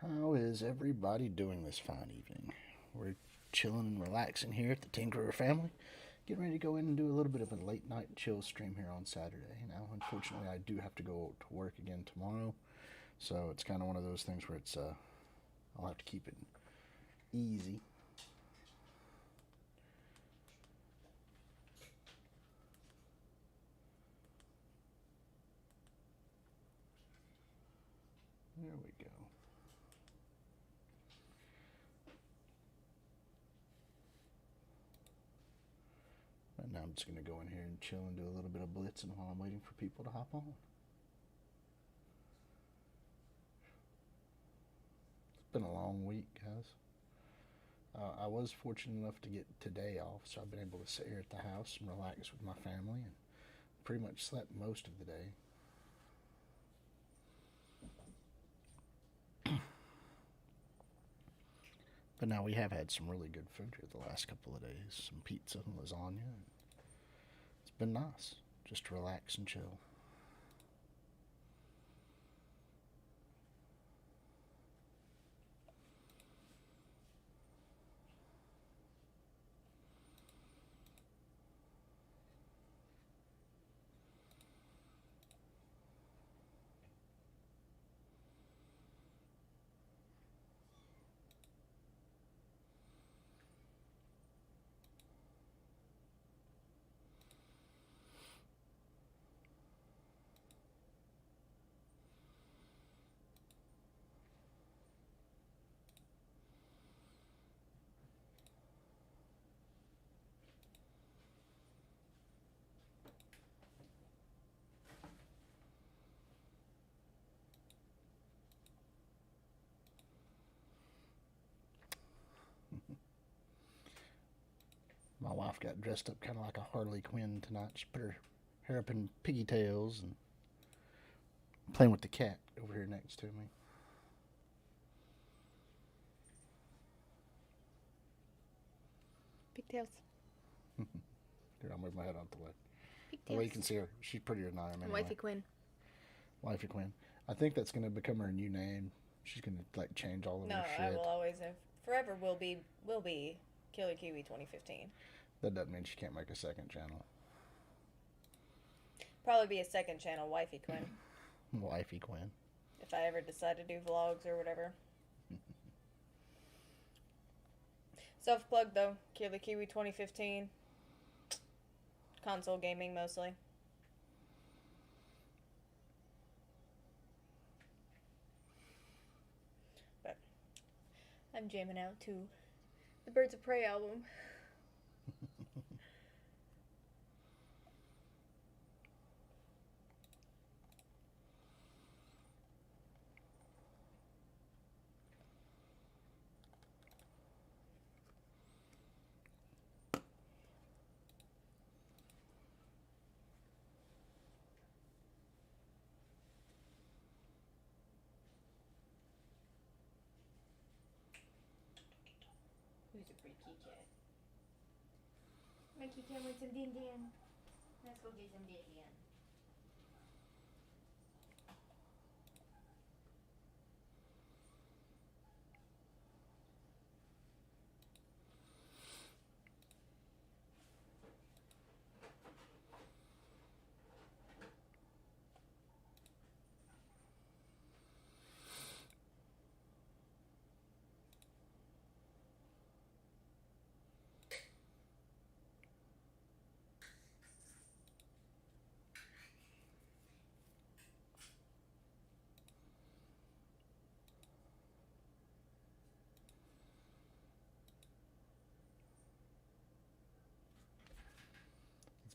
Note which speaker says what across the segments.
Speaker 1: How is everybody doing this fine evening? We're chilling and relaxing here at the Tinkerer family. Getting ready to go in and do a little bit of a late night chill stream here on Saturday. Now, unfortunately, I do have to go to work again tomorrow, so it's kind of one of those things where I'll have to keep it easy. There we go. And now I'm just going to go in here and chill and do a little bit of blitzing while I'm waiting for people to hop on. It's been a long week, guys. I was fortunate enough to get today off, so I've been able to sit here at the house and relax with my family and pretty much slept most of the day. But now we have had some really good food here the last couple of days. Some pizza and lasagna. It's been nice just to relax and chill. My wife got dressed up kind of like a Harley Quinn tonight. She put her hair up in pigtails and playing with the cat over here next to me.
Speaker 2: Pigtails.
Speaker 1: Here, I'll move my head out the way.
Speaker 2: Pigtails.
Speaker 1: The way you can see her, she's prettier than I am. Anyway.
Speaker 2: Wifey Quinn.
Speaker 1: Wifey Quinn. I think that's going to become her new name. She's going to like change all of her shit.
Speaker 2: No, I will always have. Forever will be Killer Kiwi 2015.
Speaker 1: That doesn't mean she can't make a second channel.
Speaker 2: Probably be a second channel, Wifey Quinn.
Speaker 1: Wifey Quinn.
Speaker 2: If I ever decide to do vlogs or whatever. Self-plug though, Killer Kiwi 2015. Console gaming mostly. But I'm jamming out to the Birds of Prey album. Who's a pretty kitty cat? My kitty cat wants some din din. Let's go get some din din.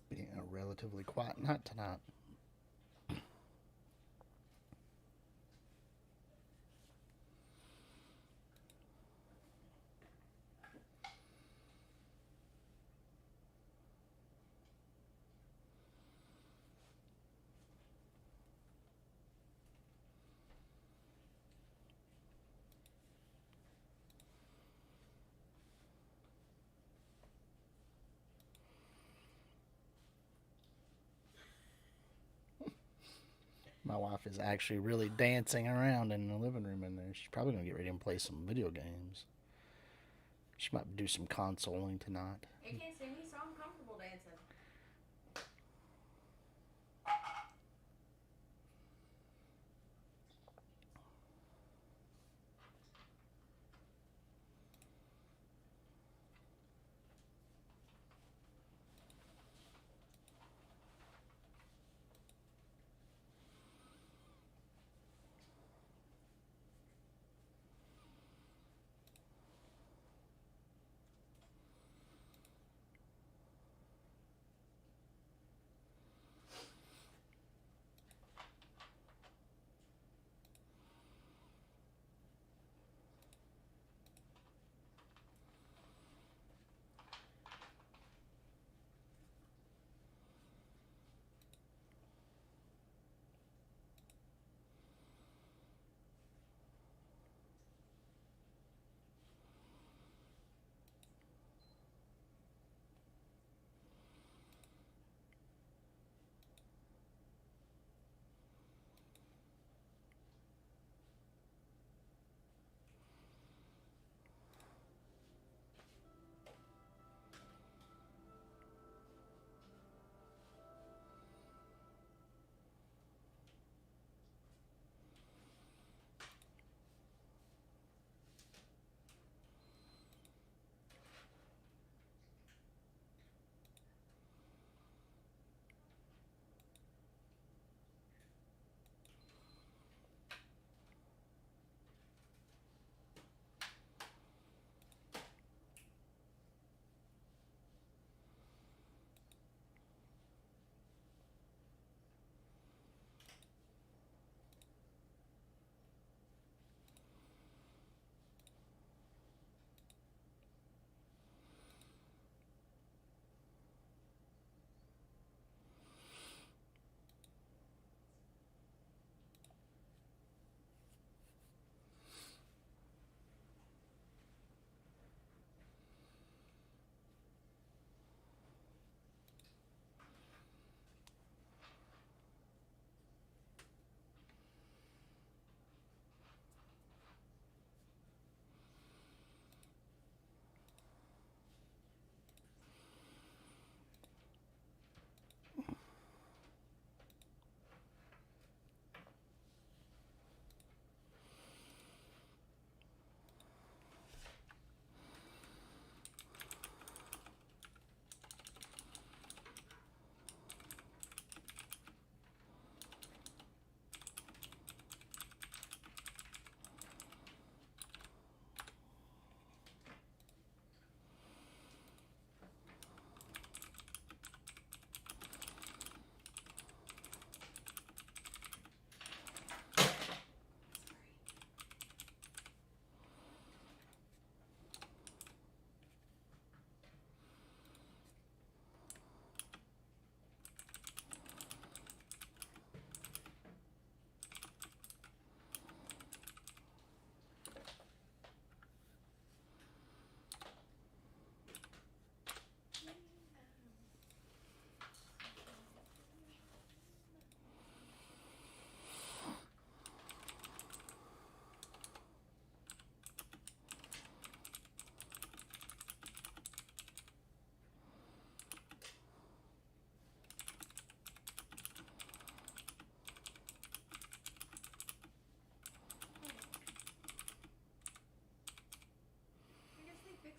Speaker 1: Being a relatively quiet night tonight. My wife is actually really dancing around in the living room in there. She's probably going to get ready and play some video games. She might do some consoling tonight.
Speaker 2: You can't see me, so I'm comfortable dancing.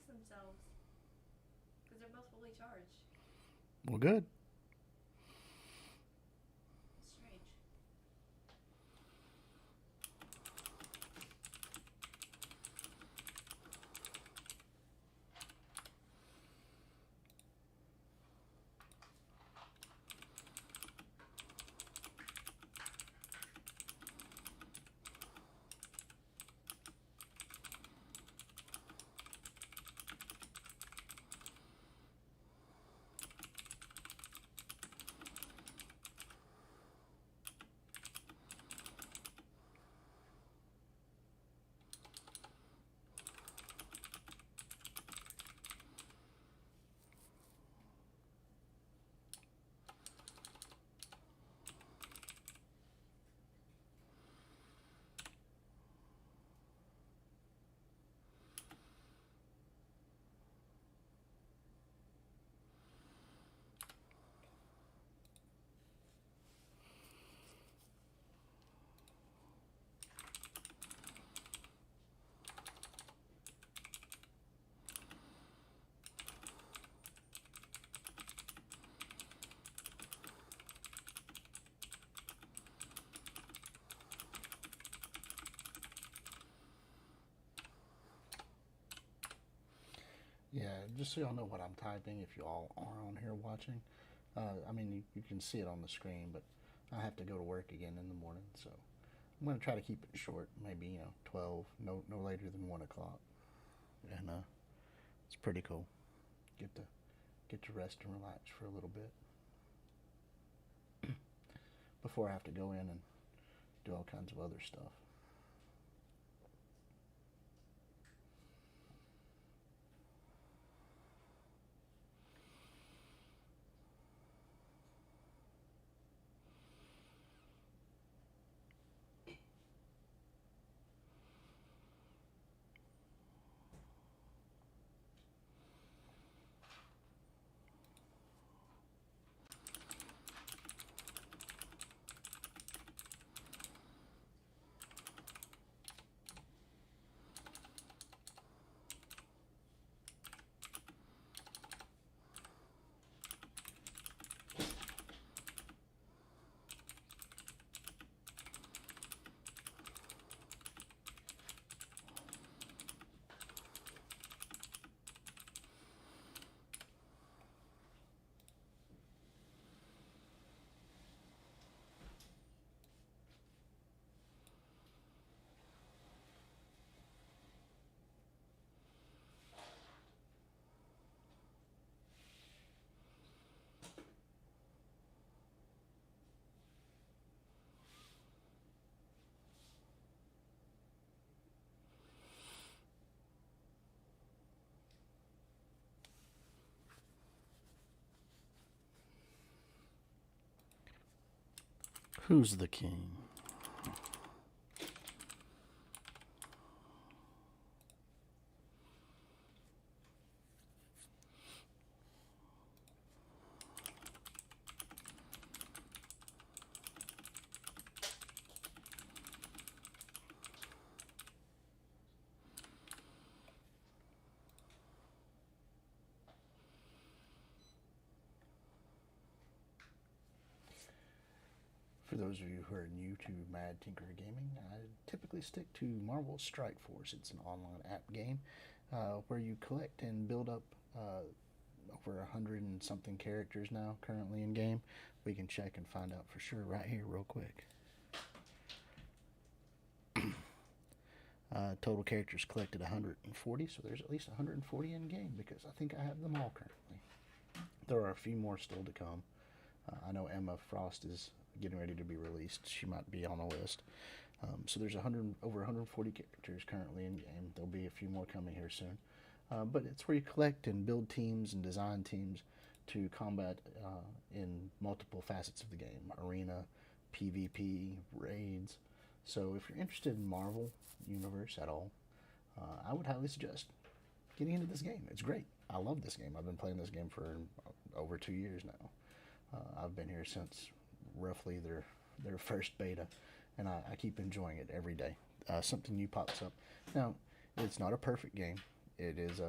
Speaker 2: Themselves because they're both fully charged.
Speaker 1: Well, good.
Speaker 2: Strange.
Speaker 1: Yeah, just so y'all know what I'm typing if you all are on here watching. I mean, you can see it on the screen, but I have to go to work again in the morning, so I'm going to try to keep it short, maybe, 12, no later than 1 o'clock. And it's pretty cool. Get to get to rest and relax for a little bit before I have to go in and do all kinds of other stuff. Who's the king? For those of you who are new to Mad Tinkerer Gaming, I typically stick to Marvel's Strike Force. It's an online app game where you collect and build up over 100 and something characters now currently in game. We can check and find out for sure right here real quick. Total characters collected 140, so there's at least 140 in game because I think I have them all currently. There are a few more still to come. I know Emma Frost is getting ready to be released. She might be on the list. So there's over 140 characters currently in game. There'll be a few more coming here soon. But it's where you collect and build teams and design teams to combat in multiple facets of the game. Arena, PvP, raids. So if you're interested in Marvel Universe at all, I would highly suggest getting into this game. It's great. I love this game. I've been playing this game for over 2 years now. I've been here since roughly their first beta, and I keep enjoying it every day. Something new pops up. Now, it's not a perfect game. It is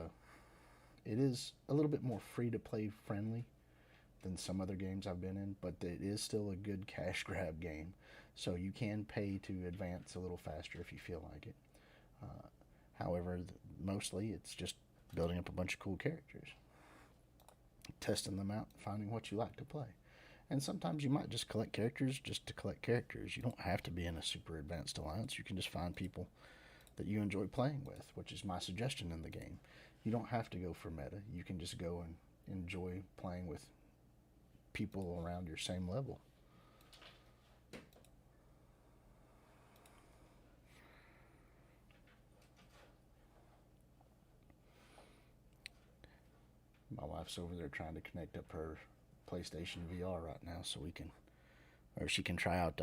Speaker 1: a little bit more free to play friendly than some other games I've been in, but it is still a good cash grab game. So you can pay to advance a little faster if you feel like it. However, mostly it's just building up a bunch of cool characters, testing them out, finding what you like to play. And sometimes you might just collect characters just to collect characters. You don't have to be in a super advanced alliance. You can just find people that you enjoy playing with, which is my suggestion in the game. You don't have to go for meta. You can just go and enjoy playing with people around your same level. My wife's over there trying to connect up her PlayStation VR right now so she can try out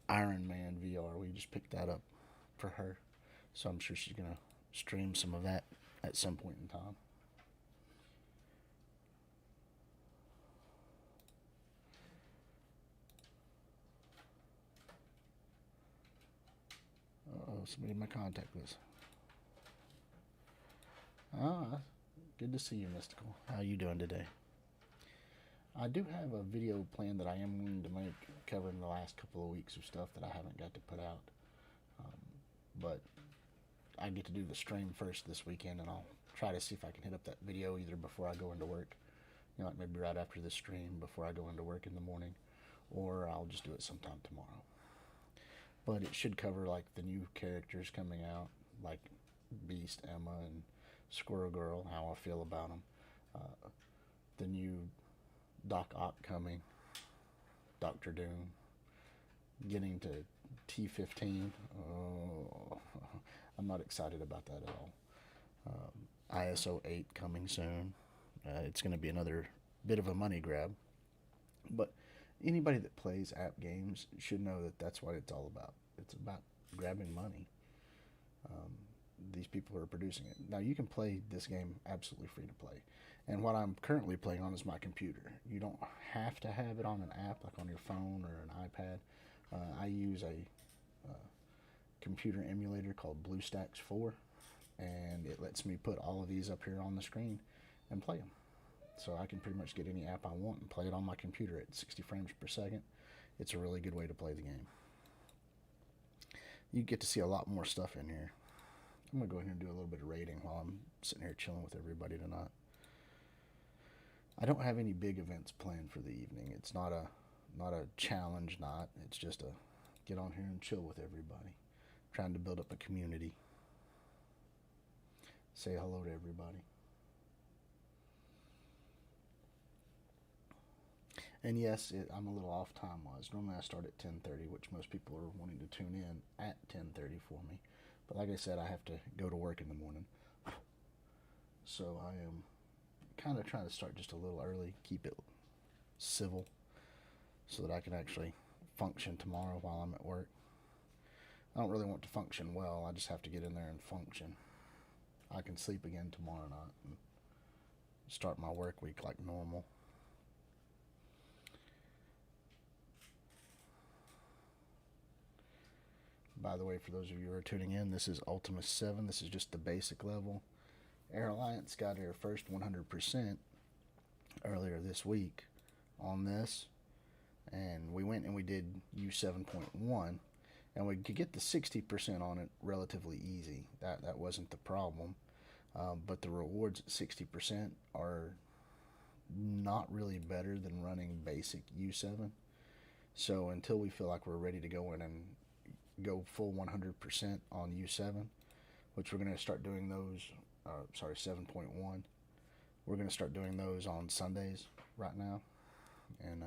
Speaker 1: Iron Man VR. We just picked that up for her, so I'm sure she's gonna stream some of that at some point in time. Oh, somebody in my contact list. Ah, good to see you, Mystical. How you doing today? I do have a video plan that I am going to make covering the last couple of weeks of stuff that I haven't got to put out. But I get to do the stream first this weekend, and I'll try to see if I can hit up that video either before I go into work, like maybe right after this stream before I go into work in the morning, or I'll just do it sometime tomorrow. But it should cover like the new characters coming out, like Beast, Emma, and Squirrel Girl, how I feel about them. The new Doc Ock coming, Doctor Doom, getting to T15. Oh, I'm not excited about that at all. ISO 8 coming soon. It's going to be another bit of a money grab. But anybody that plays app games should know that that's what it's all about. It's about grabbing money. These people are producing it. Now, you can play this game absolutely free to play. And what I'm currently playing on is my computer. You don't have to have it on an app like on your phone or an iPad. I use a computer emulator called BlueStacks 4, and it lets me put all of these up here on the screen and play them. So I can pretty much get any app I want and play it on my computer at 60 frames per second. It's a really good way to play the game. You get to see a lot more stuff in here. I'm going to go ahead and do a little bit of raiding while I'm sitting here chilling with everybody tonight. I don't have any big events planned for the evening. It's not a challenge night. It's just a get on here and chill with everybody. Trying to build up a community. Say hello to everybody. And yes, I'm a little off time-wise. Normally I start at 10:30, which most people are wanting to tune in at 10:30 for me. But like I said, I have to go to work in the morning. So I am kind of trying to start just a little early, keep it civil, so that I can actually function tomorrow while I'm at work. I don't really want to function well. I just have to get in there and function. I can sleep again tomorrow night and start my work week like normal. By the way, for those of you who are tuning in, this is Ultimus 7. This is just the basic level. Air Alliance got their first 100% earlier this week on this. And we went and we did U7.1. And we could get the 60% on it relatively easy. That wasn't the problem. But the rewards at 60% are not really better than running basic U7. So until we feel like we're ready to go in and go full 100% on U7, which we're going to start doing those, 7.1. We're going to start doing those on Sundays right now. And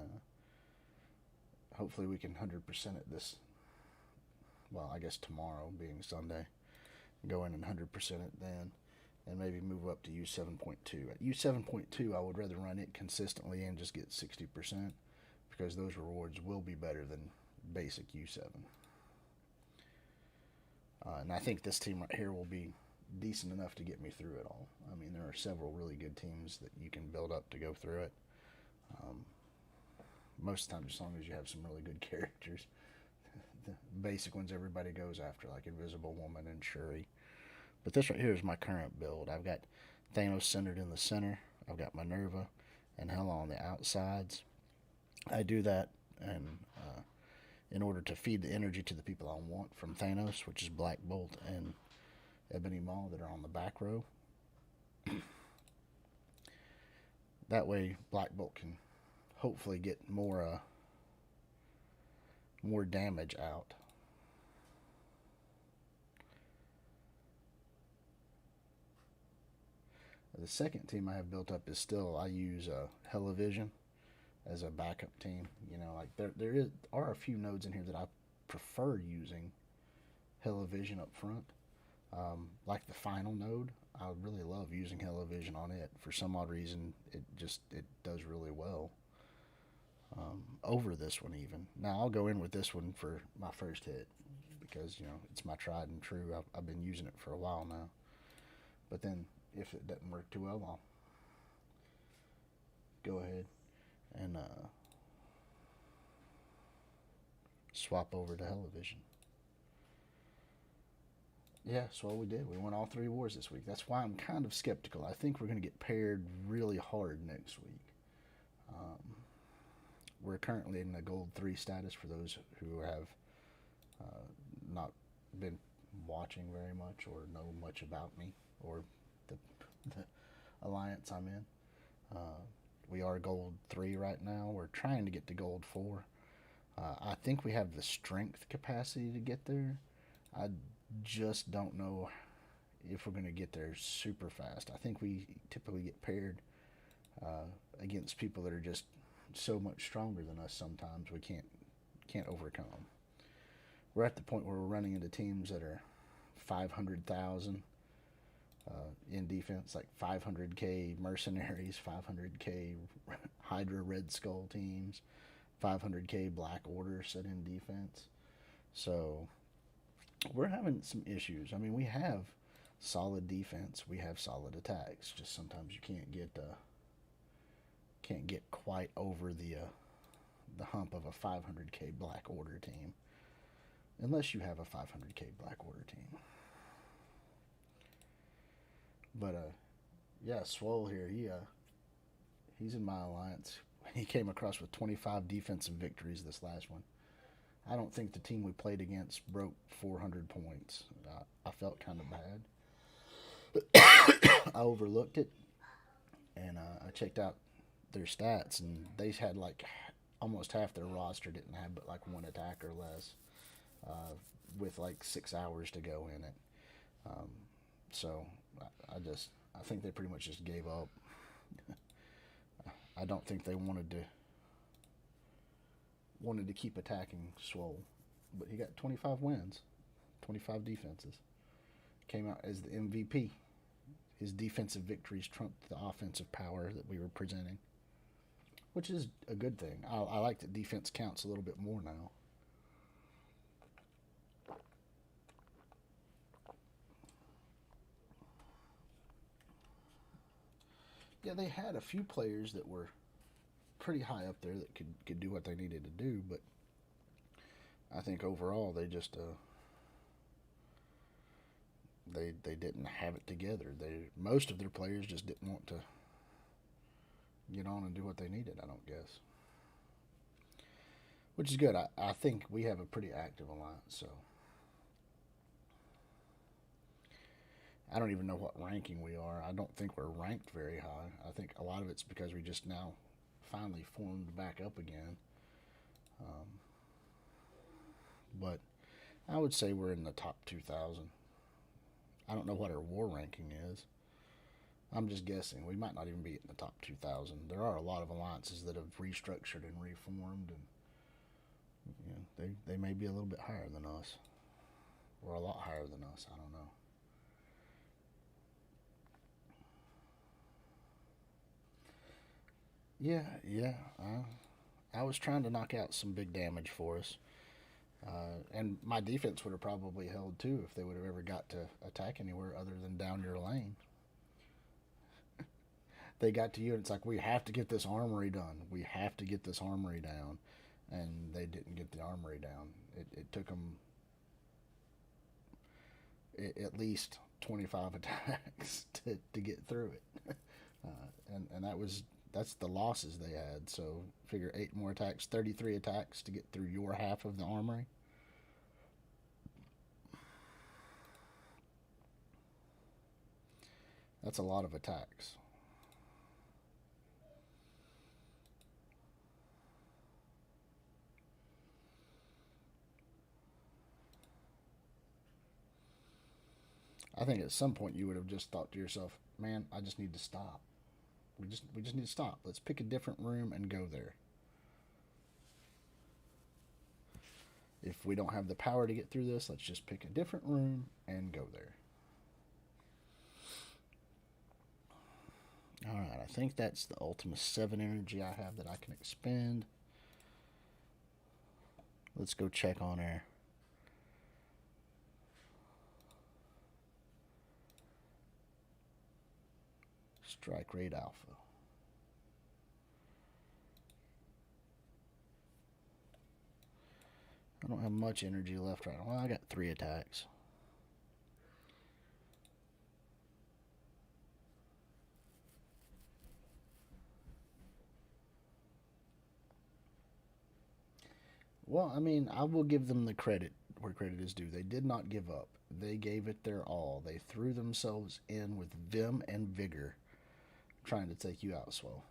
Speaker 1: hopefully we can 100% it this, well, I guess tomorrow being Sunday. Go in and 100% it then. And maybe move up to U7.2. At U7.2, I would rather run it consistently and just get 60%, because those rewards will be better than basic U7. And I think this team right here will be decent enough to get me through it all. I mean, there are several really good teams that you can build up to go through it. Most of the time, as long as you have some really good characters. The basic ones everybody goes after, like Invisible Woman and Shuri. But this right here is my current build. I've got Thanos centered in the center. I've got Minerva and Hela on the outsides. I do that and in order to feed the energy to the people I want from Thanos, which is Black Bolt and Ebony Maw that are on the back row. That way Black Bolt can hopefully get more damage out. The second team I have built up is still, I use Helavision as a backup team. You know, like there are a few nodes in here that I prefer using Helavision up front. Like the final node, I really love using Helavision on it. For some odd reason, it does really well. Over this one even. Now I'll go in with this one for my first hit because, you know, it's my tried and true. I've been using it for a while now. But then if it doesn't work too well, I'll go ahead and swap over to Helavision. Yeah, that's what we did. We won all 3 wars this week. That's why I'm kind of skeptical. I think we're going to get paired really hard next week. We're currently in the Gold 3 status for those who have not been watching very much or know much about me or the the alliance I'm in. We are gold 3 right now. We're trying to get to gold 4. I think we have the strength capacity to get there. I just don't know if we're going to get there super fast. I think we typically get paired against people that are just so much stronger than us. Sometimes we can't overcome them. We're at the point where we're running into teams that are 500,000 in defense, like 500k mercenaries, 500k Hydra Red Skull teams, 500k Black Order set in defense. So we're having some issues. I mean, we have solid defense, we have solid attacks. Just sometimes you can't get quite over the hump of a 500k Black Order team, unless you have a 500k Black Order team. But yeah, Swole here. He's in my alliance. He came across with 25 defensive victories this last one. I don't think the team we played against broke 400 points. I felt kind of bad. I overlooked it, and I checked out their stats, and they had like almost half their roster didn't have but like one attack or less, with like 6 hours to go in it. So I think they pretty much just gave up. I don't think they wanted to keep attacking Swole, but he got 25 wins, 25 defenses. Came out as the MVP. His defensive victories trumped the offensive power that we were presenting, which is a good thing. I like that defense counts a little bit more now. Yeah, they had a few players that were pretty high up there that could do what they needed to do, but I think overall they just they didn't have it together. Most of their players just didn't want to get on and do what they needed, I don't guess. Which is good. I think we have a pretty active alliance, so I don't even know what ranking we are. I don't think we're ranked very high. I think a lot of it's because we just now finally formed back up again. But I would say we're in the top 2,000. I don't know what our war ranking is. I'm just guessing. We might not even be in the top 2,000. There are a lot of alliances that have restructured and reformed, and they may be a little bit higher than us, or a lot higher than us. I don't know. Yeah. I was trying to knock out some big damage for us. And my defense would have probably held too if they would have ever got to attack anywhere other than down your lane. They got to you, and it's like, we have to get this armory done. We have to get this armory down. And they didn't get the armory down. It took them at least 25 attacks to get through it. And that's the losses they had. So figure 8 more attacks, 33 attacks to get through your half of the armory. That's a lot of attacks. I think at some point you would have just thought to yourself, man, I just need to stop. We just need to stop. Let's pick a different room and go there. If we don't have the power to get through this, let's just pick a different room and go there. Alright, I think that's the Ultima 7 energy I have that I can expend. Let's go check on our strike rate alpha. I don't have much energy left right now. Well, I got 3 attacks. Well, I mean, I will give them the credit where credit is due. They did not give up. They gave it their all. They threw themselves in with vim and vigor, trying to take you out, Swell.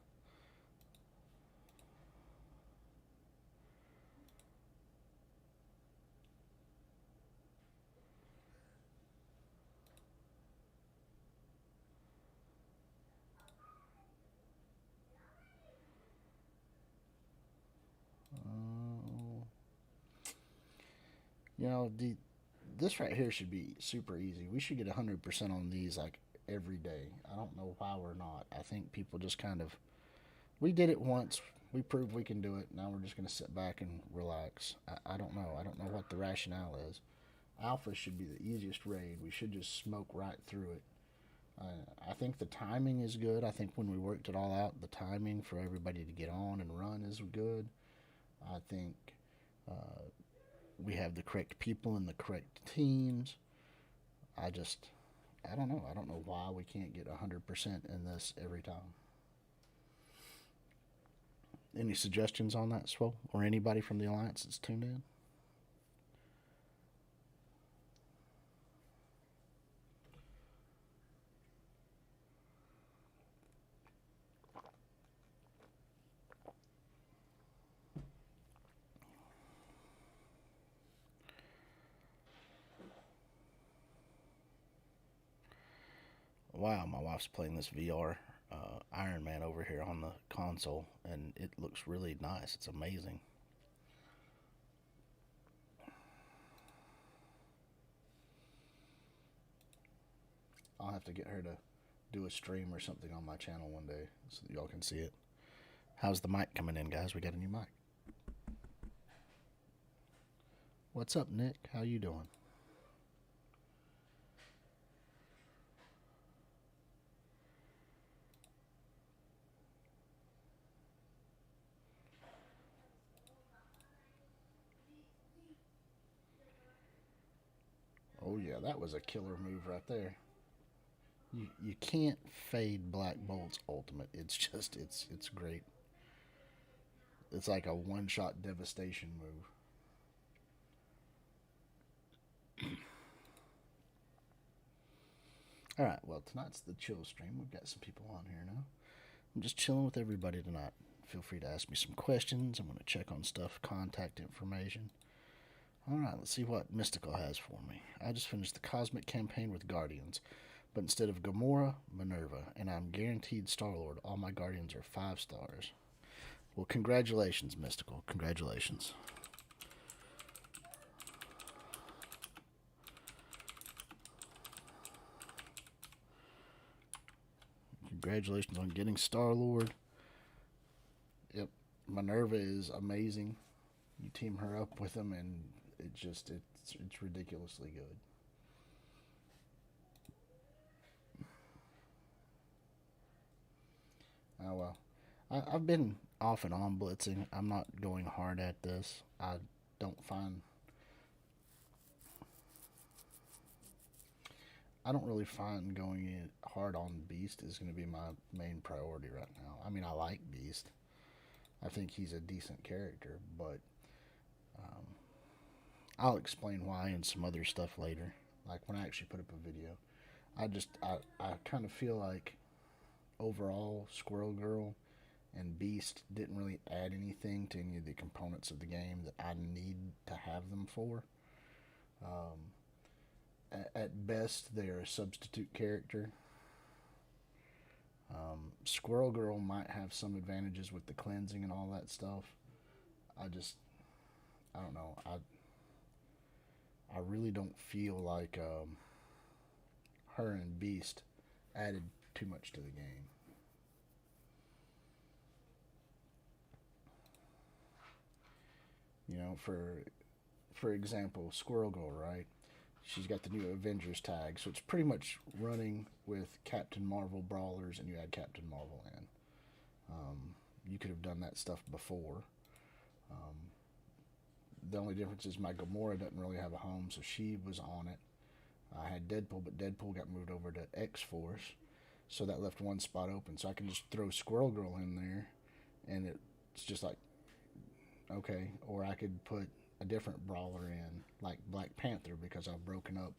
Speaker 1: You know, this right here should be super easy. We should get 100% on these like every day. I don't know why we're not. I think people just kind of, we did it once. We proved we can do it. Now we're just going to sit back and relax. I don't know. I don't know what the rationale is. Alpha should be the easiest raid. We should just smoke right through it. I think the timing is good. I think when we worked it all out, the timing for everybody to get on and run is good. I think we have the correct people and the correct teams. I don't know. I don't know why we can't get 100% in this every time. Any suggestions on that, Swole? Or anybody from the Alliance that's tuned in? Wow, my wife's playing this VR Iron Man over here on the console, and it looks really nice. It's amazing. I'll have to get her to do a stream or something on my channel one day so that y'all can see it. How's the mic coming in, guys? We got a new mic. What's up, Nick? How you doing? Oh yeah, that was a killer move right there. You can't fade Black Bolt's ultimate. It's just it's great. It's like a one-shot devastation move. All right, well, tonight's the chill stream. We've got some people on here now. I'm just chilling with everybody tonight. Feel free to ask me some questions. I'm going to check on stuff, contact information. All right, let's see what Mystical has for me. I just finished the Cosmic campaign with Guardians, but instead of Gamora, Minerva, and I'm guaranteed Star-Lord. All my Guardians are 5 stars. Well, congratulations, Mystical. Congratulations. Congratulations on getting Star-Lord. Yep, Minerva is amazing. You team her up with him, and it's ridiculously good. Oh well, I've been off and on blitzing. I'm not going hard at this. I don't find. I don't really find going in hard on Beast is going to be my main priority right now. I mean, I like Beast. I think he's a decent character, but I'll explain why and some other stuff later. Like when I actually put up a video. I kind of feel like overall Squirrel Girl and Beast didn't really add anything to any of the components of the game that I need to have them for. At best, they're a substitute character. Squirrel Girl might have some advantages with the cleansing and all that stuff. I don't know. I really don't feel like her and Beast added too much to the game. You know, for example, Squirrel Girl, right? She's got the new Avengers tag, so it's pretty much running with Captain Marvel brawlers, and you add Captain Marvel in. You could have done that stuff before. The only difference is my Gamora doesn't really have a home, so she was on it. I had Deadpool, but Deadpool got moved over to X-Force, so that left one spot open. So I can just throw Squirrel Girl in there, and it's just like, okay. Or I could put a different brawler in, like Black Panther, because I've broken up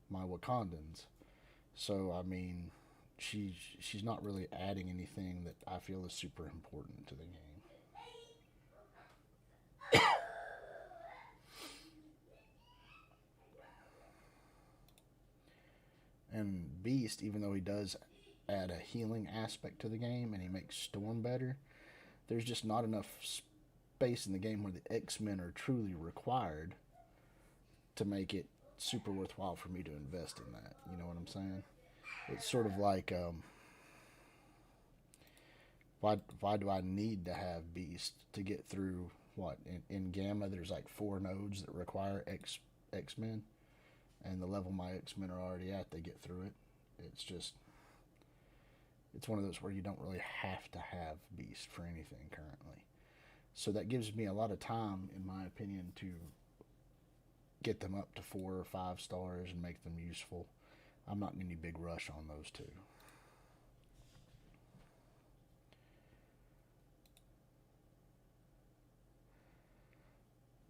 Speaker 1: my Wakandans. So I mean, she's not really adding anything that I feel is super important to the game. And Beast, even though he does add a healing aspect to the game and he makes Storm better, there's just not enough space in the game where the X-Men are truly required to make it super worthwhile for me to invest in that. You know what I'm saying? It's sort of like, why do I need to have Beast to get through what in Gamma? There's like 4 nodes that require X-Men, and the level my X-Men are already at, they get through it. It's one of those where you don't really have to have Beast for anything currently. So that gives me a lot of time, in my opinion, to get them up to 4 or 5 stars and make them useful. I'm not in any big rush on those two.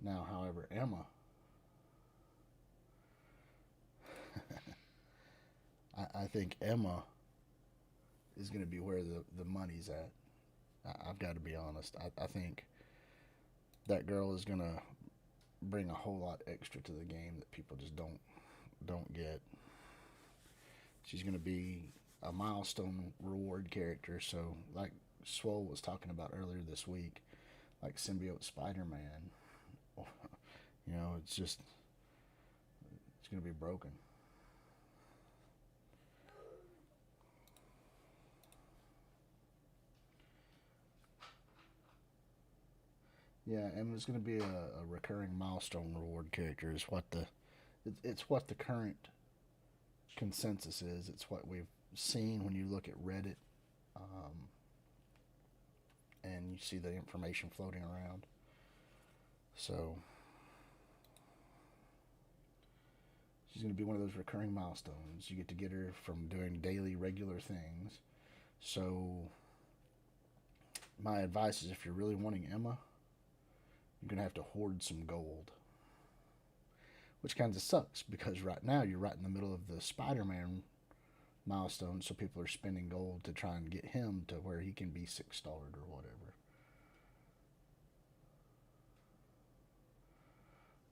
Speaker 1: Now, however, Emma, I think Emma is going to be where the money's at. I've got to be honest. I think that girl is going to bring a whole lot extra to the game that people just don't get. She's going to be a milestone reward character. So, like Swole was talking about earlier this week, like Symbiote Spider-Man, you know, it's going to be broken. Yeah, and it's going to be a recurring milestone reward character. It's what the current consensus is. It's what we've seen when you look at Reddit, and you see the information floating around. So she's going to be one of those recurring milestones. You get to get her from doing daily, regular things. So my advice is, if you're really wanting Emma, you're going to have to hoard some gold. Which kind of sucks, because right now you're right in the middle of the Spider-Man milestone, so people are spending gold to try and get him to where he can be 6-starred or whatever.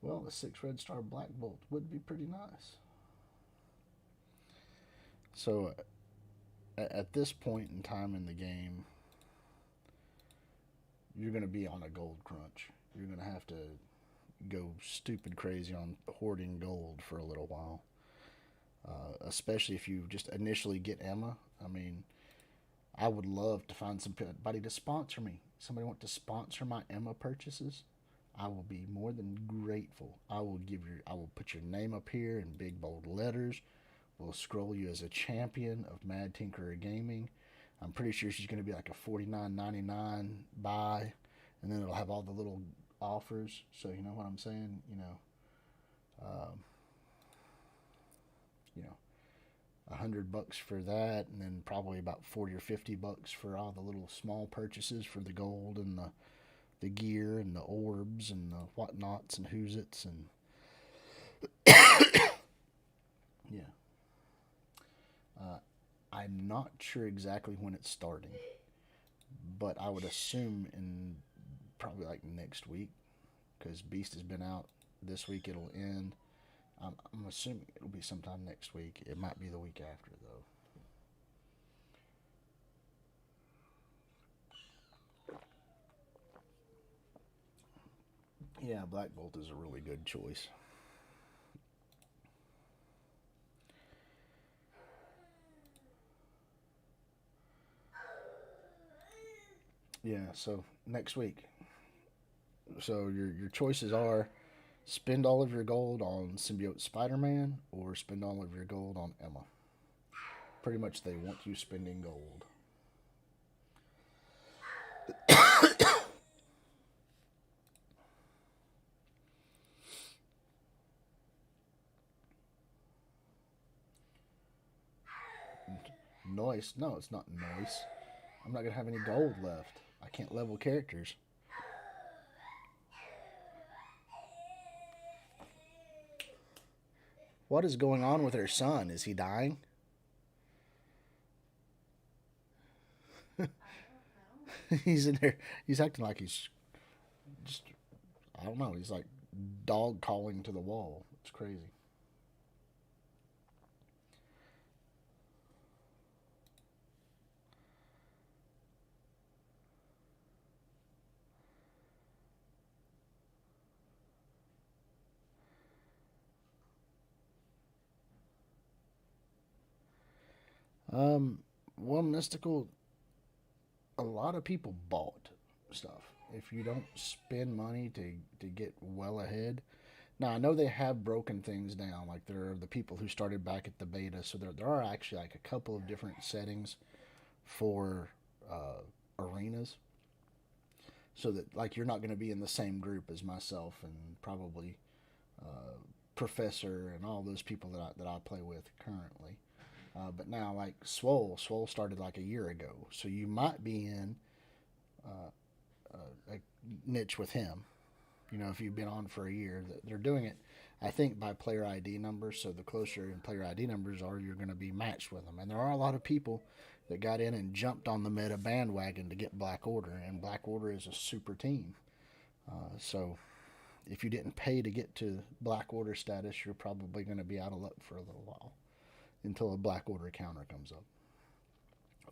Speaker 1: Well, a 6 red star Black Bolt would be pretty nice. So at this point in time in the game, you're going to be on a gold crunch. You're going to have to go stupid crazy on hoarding gold for a little while. Especially if you just initially get Emma. I mean, I would love to find somebody to sponsor me. Somebody want to sponsor my Emma purchases. I will be more than grateful. I will put your name up here in big bold letters. We'll scroll you as a champion of Mad Tinkerer Gaming. I'm pretty sure she's going to be like a $49.99 buy, and then it'll have all the little offers. So you know what I'm saying? You know, $100 for that, and then probably about 40 or $50 for all the little small purchases for the gold and the gear and the orbs and the whatnots and who's its and yeah. I'm not sure exactly when it's starting, but I would assume in probably like next week, because Beast has been out this week. It'll end. I'm assuming it'll be sometime next week. It might be the week after, though. Yeah, Black Bolt is a really good choice. Yeah, so next week. So your choices are: spend all of your gold on Symbiote Spider-Man, or spend all of your gold on Emma. Pretty much they want you spending gold. Noise? No, it's not noise. I'm not going to have any gold left. I can't level characters. What is going on with her son? Is he dying? He's in there. He's acting like he's just, I don't know. He's like dog calling to the wall. It's crazy. Um, well, mystical. A lot of people bought stuff. If you don't spend money to get well ahead. Now I know they have broken things down. Like there are the people who started back at the beta, so there are actually like a couple of different settings for arenas, so that like you're not going to be in the same group as myself and probably Professor and all those people that I play with currently. But now, like Swole started like a year ago, so you might be in a niche with him. You know, if you've been on for a year, they're doing it, I think, by player ID numbers. So the closer in player ID numbers are, you're going to be matched with them. And there are a lot of people that got in and jumped on the meta bandwagon to get Black Order, and Black Order is a super team. So if you didn't pay to get to Black Order status, you're probably going to be out of luck for a little while until a Black Order counter comes up,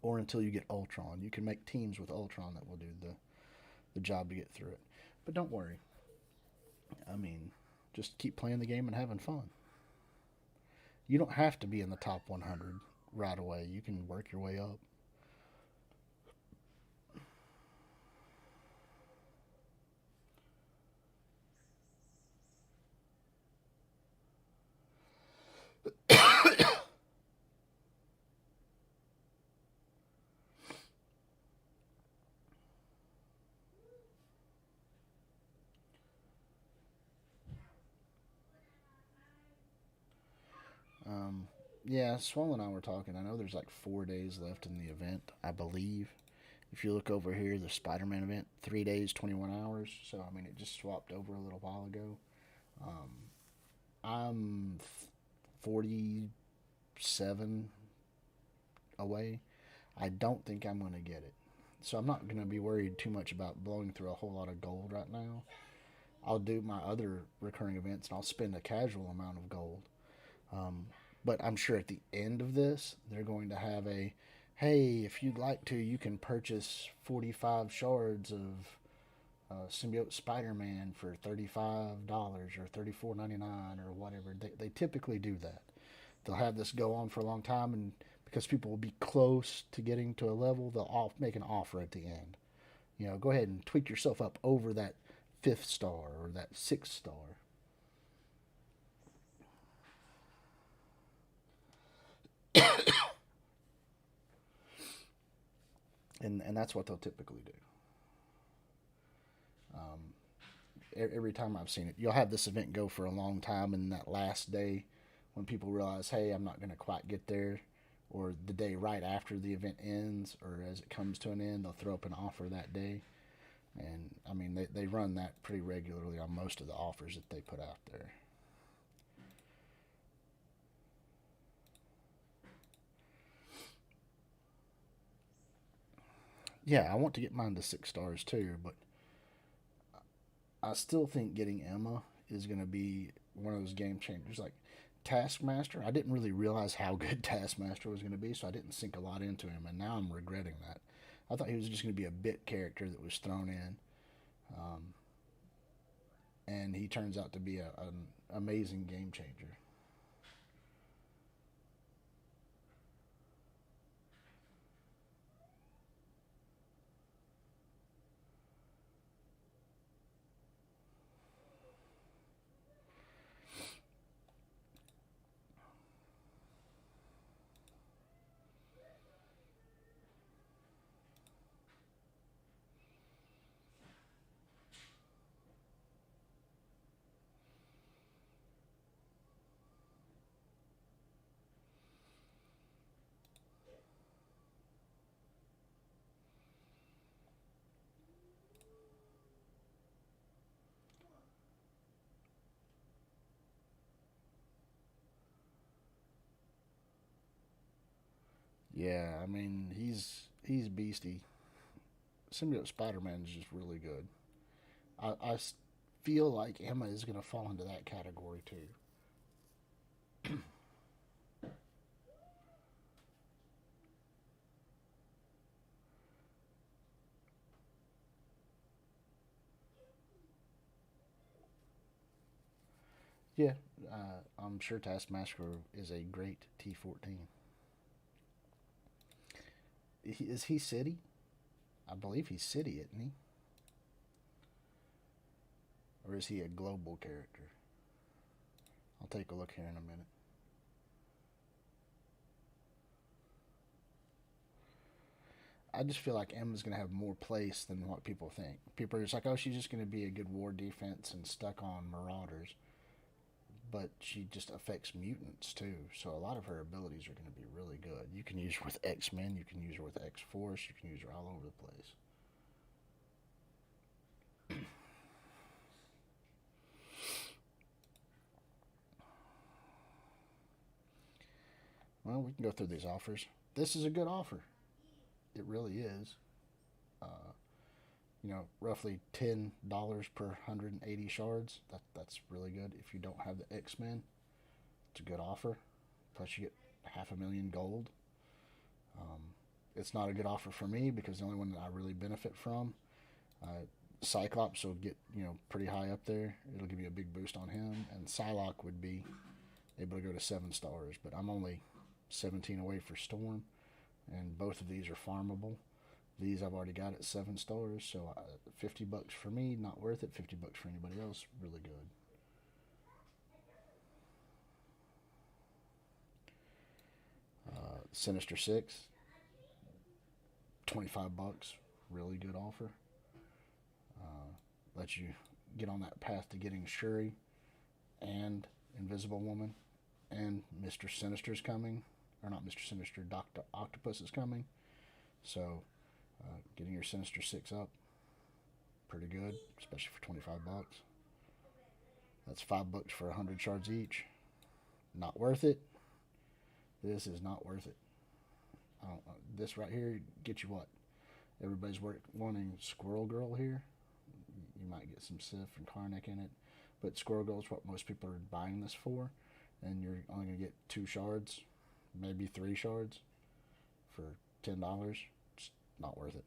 Speaker 1: or until you get Ultron. You can make teams with Ultron that will do the job to get through it. But don't worry. I mean, just keep playing the game and having fun. You don't have to be in the top 100 right away. You can work your way up. Yeah, Swell and I were talking. I know there's like 4 days left in the event, I believe. If you look over here, the Spider Man event, 3 days, 21 hours. So, I mean, it just swapped over a little while ago. Um, I'm 47 away. I don't think I'm going to get it. So, I'm not going to be worried too much about blowing through a whole lot of gold right now. I'll do my other recurring events and I'll spend a casual amount of gold. Um, but I'm sure at the end of this, they're going to have a hey, if you'd like to, you can purchase 45 shards of Symbiote Spider Man for $35 or $34.99 or whatever. They typically do that. They'll have this go on for a long time, and because people will be close to getting to a level, they'll make an offer at the end. You know, go ahead and tweak yourself up over that fifth star or that sixth star. And that's what they'll typically do. Um, every time I've seen it, you'll have this event go for a long time, and that last day, when people realize, hey, I'm not going to quite get there, or the day right after the event ends, or as it comes to an end, they'll throw up an offer that day. And I mean, they run that pretty regularly on most of the offers that they put out there. Yeah, I want to get mine to 6 stars too, but I still think getting Emma is going to be one of those game changers. Like Taskmaster, I didn't really realize how good Taskmaster was going to be, so I didn't sink a lot into him, and now I'm regretting that. I thought he was just going to be a bit character that was thrown in, um, and he turns out to be an amazing game changer. Yeah, I mean he's beastie. Symbiote Spider-Man is just really good. I feel like Emma is going to fall into that category too. Yeah, I'm sure Taskmaster is a great T14. Is he City? I believe he's City, isn't he? Or is he a global character? I'll take a look here in a minute. I just feel like Emma's going to have more place than what people think. People are just like, oh, she's just going to be a good war defense and stuck on Marauders. But she just affects mutants too. So a lot of her abilities are going to be really good. You can use her with X-Men, you can use her with X-Force, you can use her all over the place. Well, we can go through these offers. This is a good offer. It really is. Uh, roughly $10 per 180 shards. That's really good. If you don't have the X-Men, it's a good offer. Plus, you get 500,000 gold. Um, it's not a good offer for me because the only one that I really benefit from, Cyclops will get pretty high up there. It'll give you a big boost on him, and Psylocke would be able to go to 7 stars. But I'm only 17 away for Storm, and both of these are farmable. These I've already got at 7 stars, so $50 for me, not worth it. $50 for anybody else, really good. Sinister Six, $25, really good offer. Lets you get on that path to getting Shuri and Invisible Woman, and Mr. Sinister's coming, or not Mr. Sinister, Doctor Octopus is coming. So getting your Sinister Six up, pretty good, especially for $25. That's $5 for 100 shards each. Not worth it. This is not worth it. This right here gets you what? Everybody's wanting Squirrel Girl here. You might get some Sif and Karnak in it, but Squirrel Girl is what most people are buying this for, and you're only going to get 2 shards, maybe 3 shards for $10. It's not worth it.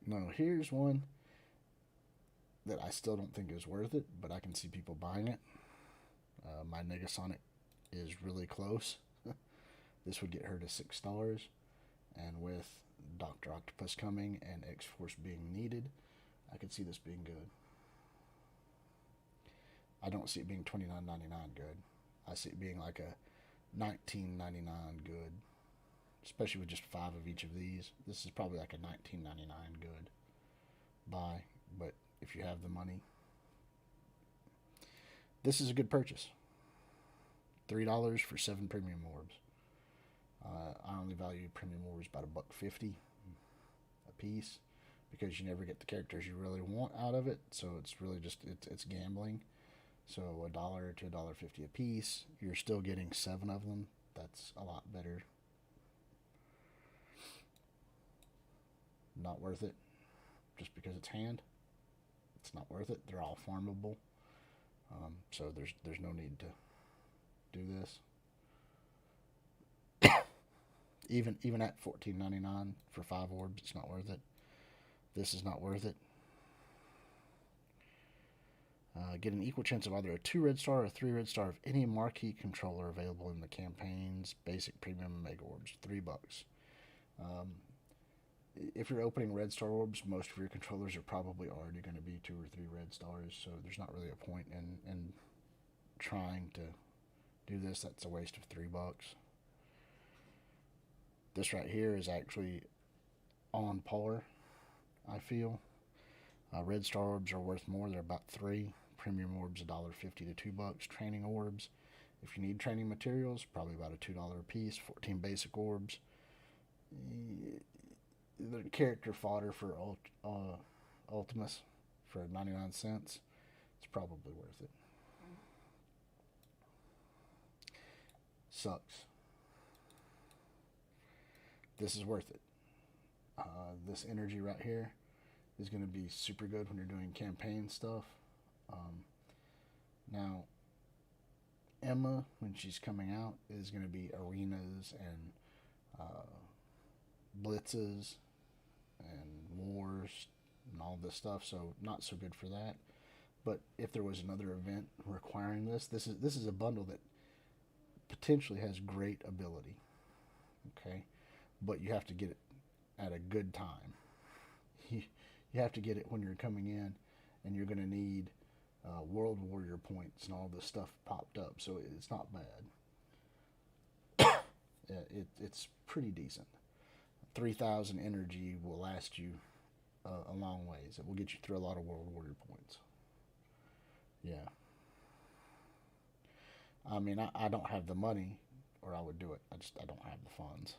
Speaker 1: No, here's one that I still don't think is worth it, but I can see people buying it. My Negasonic is really close. This would get her to 6 stars, and with Dr. Octopus coming and X-Force being needed, I could see this being good. I don't see it being $29.99 good. I see it being like a $19.99 good, especially with just 5 of each of these. This is probably like a $19.99 good buy, but if you have the money, this is a good purchase. $3 for 7 premium orbs. I only value premium orbs about $1.50 a piece because you never get the characters you really want out of it. So it's really just it's gambling. So $1 to $1.50 a piece. You're still getting 7 of them. That's a lot better. Not worth it. Just because it's hand, it's not worth it. They're all farmable. So there's no need to do this. Even at $14.99 for 5 orbs, it's not worth it. This is not worth it. Get an equal chance of either a 2 red star or 3 red star of any marquee controller available in the campaign's basic premium and mega orbs. $3. If you're opening red star orbs, most of your controllers are probably already going to be 2 or 3 red stars, so there's not really a point in trying to do this. That's a waste of $3. This right here is actually on par, I feel. Red star orbs are worth more. They're about 3. Premium orbs $1.50 to $2. Training orbs, if you need training materials, probably about a $2 a piece. 14 basic orbs. The character fodder for Ultimus for 99 cents. It's probably worth it. Sucks. This is worth it. This energy right here is going to be super good when you're doing campaign stuff. Now, Emma, when she's coming out, is going to be arenas and blitzes and wars and all this stuff, so not so good for that. But if there was another event requiring this is a bundle that potentially has great ability. Okay, but you have to get it at a good time. You have to get it when you're coming in, and you're going to need World Warrior points and all this stuff popped up, so it's not bad. It's pretty decent. 3,000 energy will last you a long ways. It will get you through a lot of World Warrior points. Yeah. I mean, I don't have the money, or I would do it. I don't have the funds.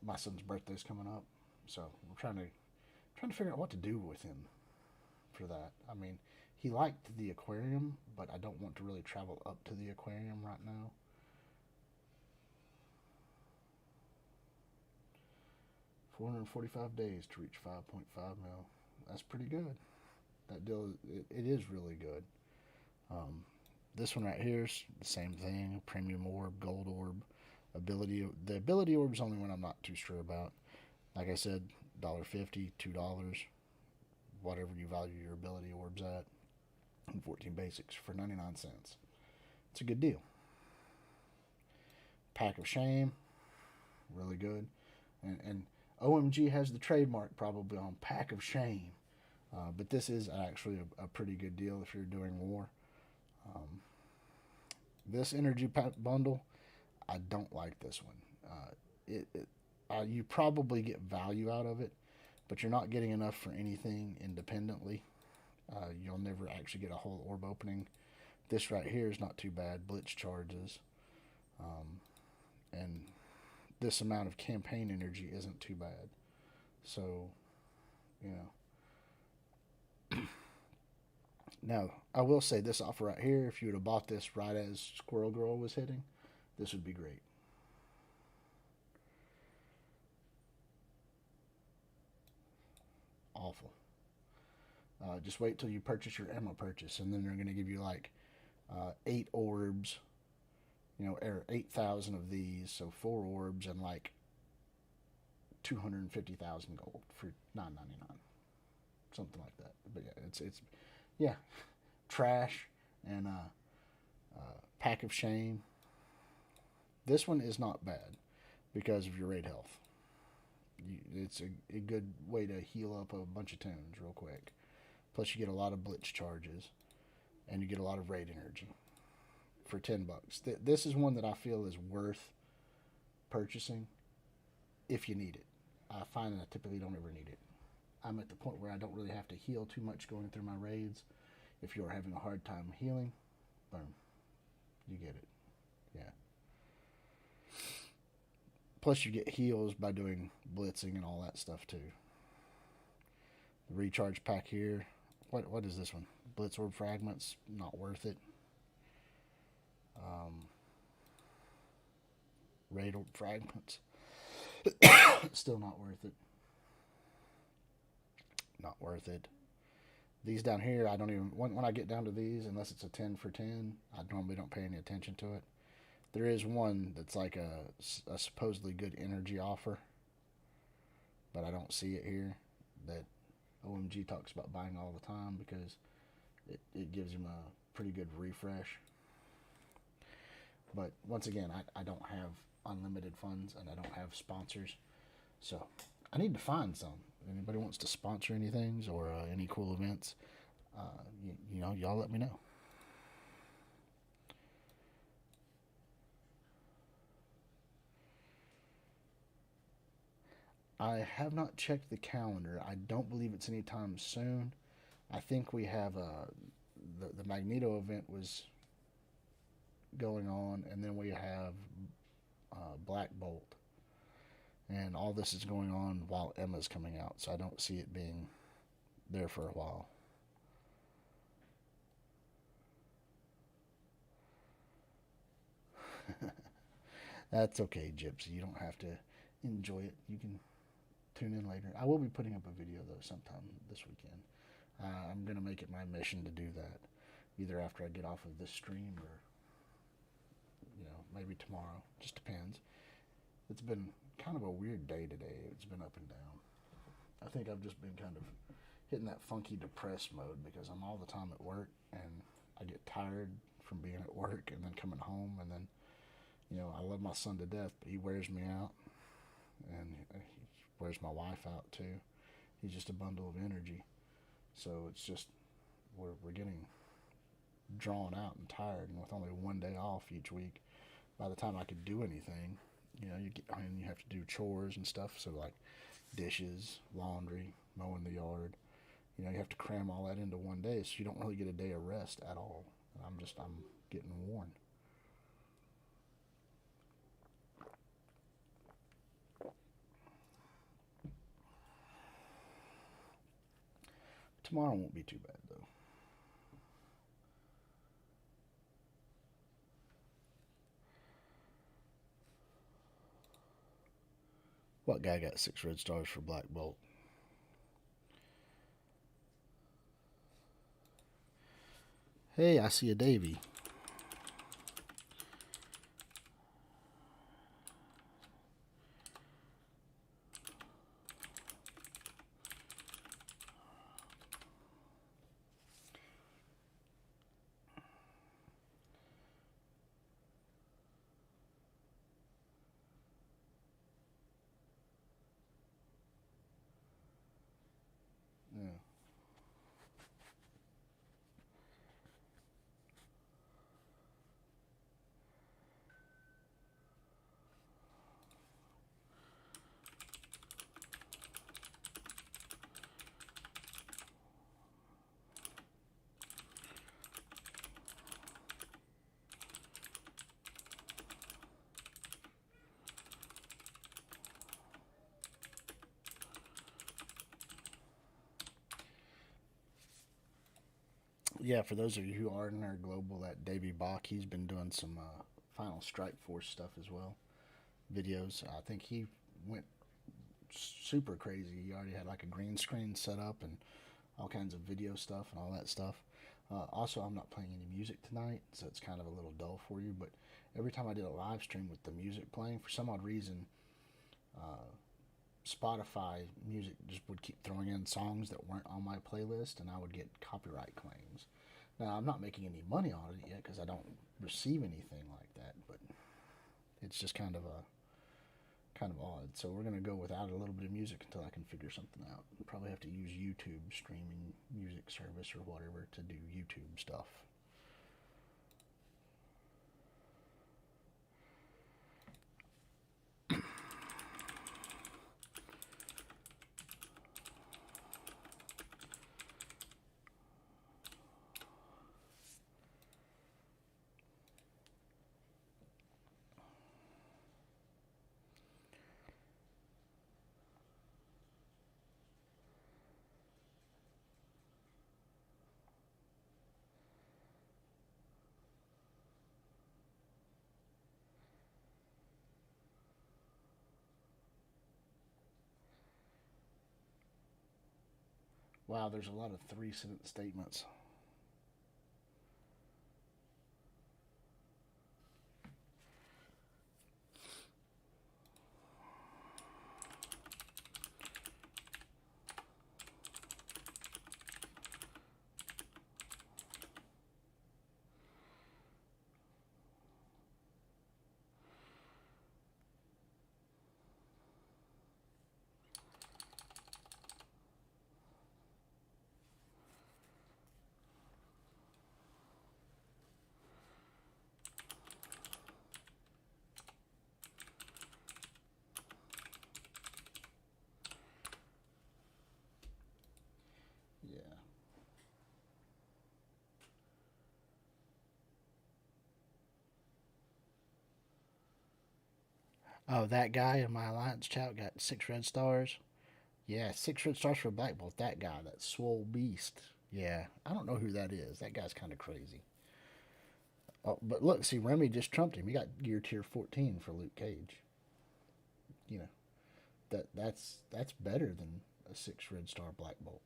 Speaker 1: My son's birthday's coming up, so I'm trying to figure out what to do with him for that. I mean, he liked the aquarium, but I don't want to really travel up to the aquarium right now. $445 days to reach 5.5 mil. That's pretty good. That deal, it is really good. This one right here is the same thing. Premium orb, gold orb, ability. The ability orb is only one I'm not too sure about. Like I said, $1.50, $2, whatever you value your ability orbs at, and 14 basics for 99 cents. It's a good deal. Pack of Shame, really good. And OMG has the trademark probably on Pack of Shame. But this is actually a pretty good deal if you're doing war. This energy pack bundle, I don't like this one. You probably get value out of it, but you're not getting enough for anything independently. You'll never actually get a whole orb opening. This right here is not too bad. Blitz Charges. And this amount of campaign energy isn't too bad. So, you know. Now, I will say this offer right here, if you would have bought this right as Squirrel Girl was hitting, this would be great. Awful. Just wait till you purchase your Emma purchase, and then they're going to give you like 8 orbs, or 8,000 of these, so 4 orbs and like 250,000 gold for $9.99, something like that. But yeah, trash and Pack of Shame. This one is not bad because of your raid health. It's a good way to heal up a bunch of tunes real quick. Plus, you get a lot of Blitz Charges, and you get a lot of raid energy for $10. This is one that I feel is worth purchasing if you need it. I find that I typically don't ever need it. I'm at the point where I don't really have to heal too much going through my raids. If you're having a hard time healing, boom, you get it. Yeah. Plus, you get heals by doing blitzing and all that stuff too. The recharge pack here. What is this one? Blitz Orb Fragments. Not worth it. Raid Orb Fragments. Still not worth it. Not worth it. These down here, I don't even... When I get down to these, unless it's a 10 for 10, I normally don't pay any attention to it. There is one that's like a supposedly good energy offer, but I don't see it here, that OMG talks about buying all the time because it gives him a pretty good refresh. But once again, I don't have unlimited funds and I don't have sponsors, so I need to find some. If anybody wants to sponsor anything or any cool events, y'all let me know. I have not checked the calendar. I don't believe it's anytime soon. I think we have the Magneto event was going on, and then we have Black Bolt. And all this is going on while Emma's coming out, so I don't see it being there for a while. That's okay, Gypsy. You don't have to enjoy it. You can tune in later. I will be putting up a video though sometime this weekend. I'm gonna make it my mission to do that, either after I get off of this stream or maybe tomorrow. Just depends. It's been kind of a weird day today. It's been up and down. I think I've just been kind of hitting that funky depressed mode because I'm all the time at work and I get tired from being at work and then coming home and then I love my son to death, but he wears me out and he wears my wife out too. He's just a bundle of energy. So it's just we're getting drawn out and tired, and with only one day off each week, by the time I could do anything, you have to do chores and stuff. So like dishes, laundry, mowing the yard. You have to cram all that into one day, so you don't really get a day of rest at all. And I'm getting worn. Tomorrow won't be too bad though. What guy got 6 red stars for Black Bolt? Hey, I see a Davy. Yeah. Yeah, for those of you who are in our global, that Davey Bach, he's been doing some Final Strike Force stuff as well, videos. I think he went super crazy. He already had like a green screen set up and all kinds of video stuff and all that stuff. Also, I'm not playing any music tonight, so it's kind of a little dull for you. But every time I did a live stream with the music playing, for some odd reason, Spotify music just would keep throwing in songs that weren't on my playlist, and I would get copyright claims. Now, I'm not making any money on it yet because I don't receive anything like that, but it's just kind of odd. So we're gonna go without a little bit of music until I can figure something out. We'll probably have to use YouTube streaming music service or whatever to do YouTube stuff. Wow, there's a lot of 3-sentence statements. Yeah. Oh, that guy in my alliance chat got 6 red stars. Yeah, 6 red stars for Black Bolt. That guy, that swole beast. Yeah, I don't know who that is. That guy's kind of crazy. Oh, but look, see, Remy just trumped him. He got gear tier 14 for Luke Cage. You know, that's better than a 6 red star Black Bolt.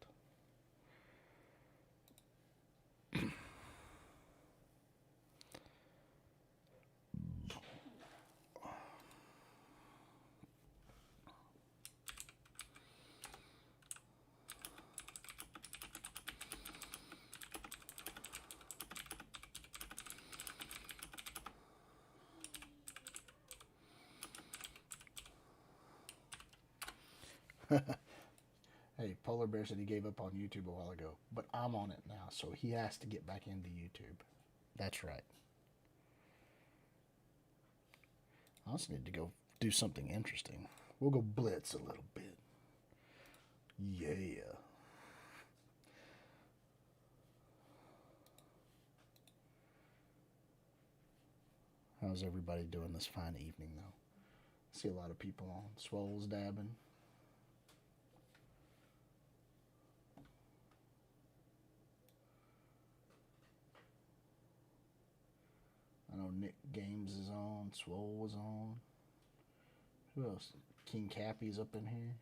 Speaker 1: Hey, Polar Bear said he gave up on YouTube a while ago, but I'm on it now, so he has to get back into YouTube. That's right. I also need to go do something interesting. We'll go blitz a little bit. Yeah. How's everybody doing this fine evening, though? I see a lot of people on. Swole's dabbing. I know Nick Games is on. Swole was on. Who else? King Cappy's up in here.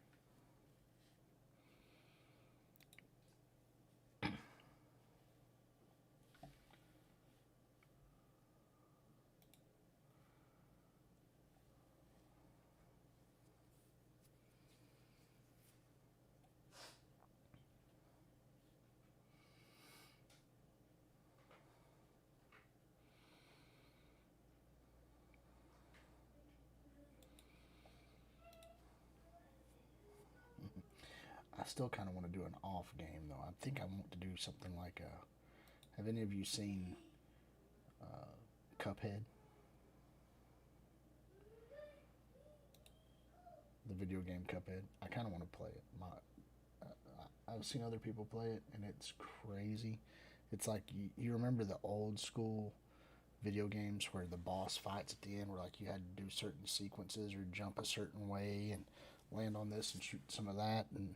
Speaker 1: I still kind of want to do an off game, though. I think I want to do something like have any of you seen Cuphead? The video game Cuphead. I kind of want to play it. I've seen other people play it, and it's crazy. It's like you remember the old school video games where the boss fights at the end, where like you had to do certain sequences or jump a certain way and land on this and shoot some of that, and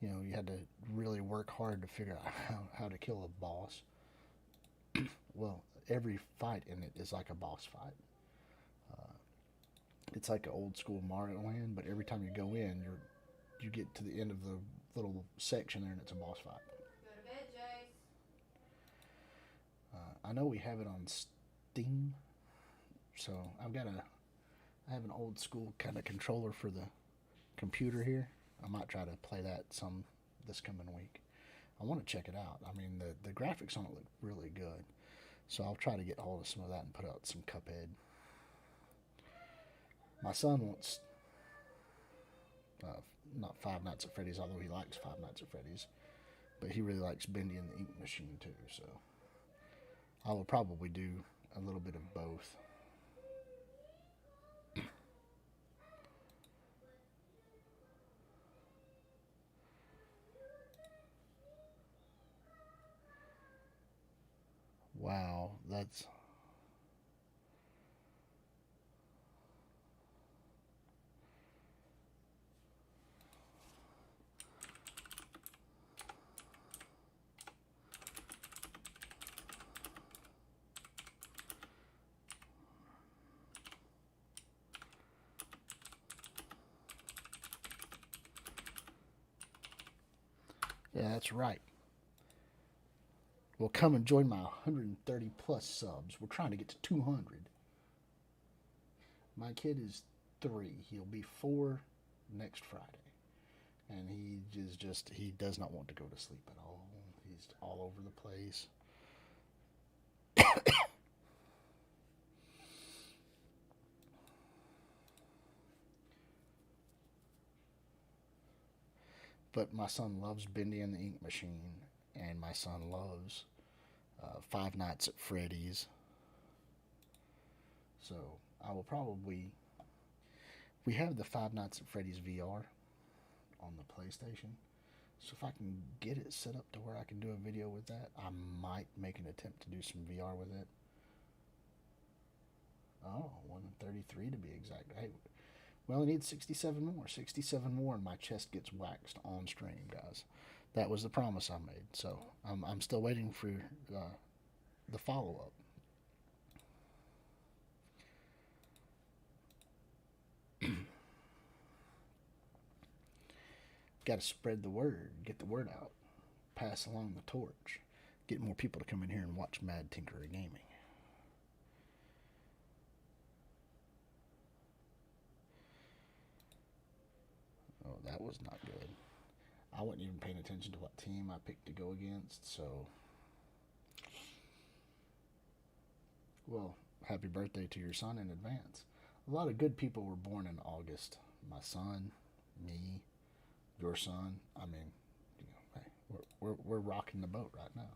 Speaker 1: you had to really work hard to figure out how to kill a boss. Well, every fight in it is like a boss fight. It's like an old school Mario Land, but every time you go in, you get to the end of the little section there, and it's a boss fight.
Speaker 2: Go to bed, Jace.
Speaker 1: I know we have it on Steam, so I have an old school kind of controller for the computer here. I might try to play that some this coming week. I want to check it out. I mean, the graphics on it look really good, so I'll try to get hold of some of that and put out some Cuphead. My son wants not Five Nights at Freddy's, although he likes Five Nights at Freddy's, but he really likes Bendy and the Ink Machine too, so I will probably do a little bit of both. Wow, that's... Yeah, that's right. Well, come and join my 130 plus subs. We're trying to get to 200. My kid is 3. He'll be 4 next Friday. And he does not want to go to sleep at all. He's all over the place. But my son loves Bendy and the Ink Machine, and my son loves Five Nights at Freddy's. So I will probably... We have the Five Nights at Freddy's VR on the PlayStation. So if I can get it set up to where I can do a video with that, I might make an attempt to do some VR with it. Oh, 133 to be exact. Hey, we only need 67 more. 67 more and my chest gets waxed on stream, guys. That was the promise I made. So I'm still waiting for the follow-up. Got to spread the word, get the word out, pass along the torch, get more people to come in here and watch Mad Tinkerer Gaming. Oh, that was not good. I wasn't even paying attention to what team I picked to go against, so... Well, happy birthday to your son in advance. A lot of good people were born in August. My son, me, your son. I mean, hey, we're rocking the boat right now.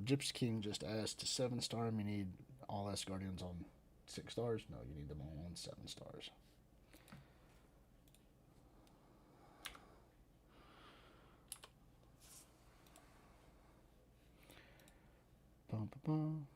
Speaker 1: Gypsy King just asked to 7-star him. You need all S Guardians on 6 stars? No, you need them all on 7 stars. Bum, bum, bum.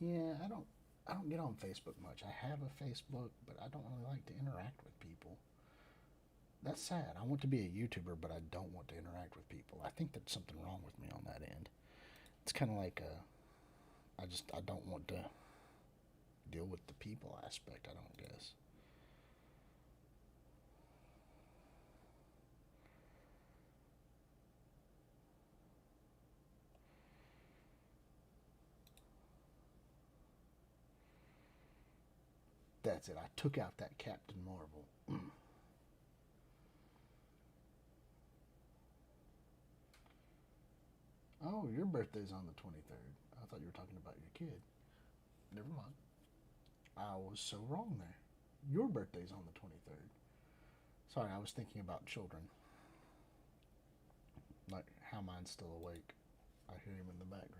Speaker 1: Yeah, I don't get on Facebook much. I have a Facebook, but I don't really like to interact with people. That's sad. I want to be a YouTuber, but I don't want to interact with people. I think there's something wrong with me on that end. It's kind of like I don't want to deal with the people aspect, I don't guess. That's it. I took out that Captain Marvel. Oh, your birthday's on the 23rd. I thought you were talking about your kid. Never mind. I was so wrong there. Your birthday's on the 23rd. Sorry, I was thinking about children. Like how mine's still awake. I hear him in the background.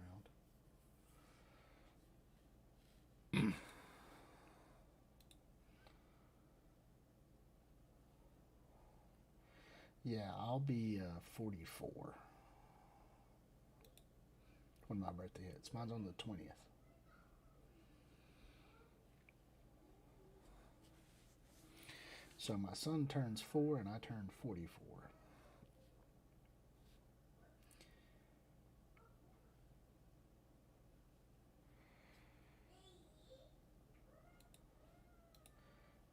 Speaker 1: Yeah, I'll be 44 when my birthday hits. Mine's on the 20th. So my son turns 4 and I turn 44.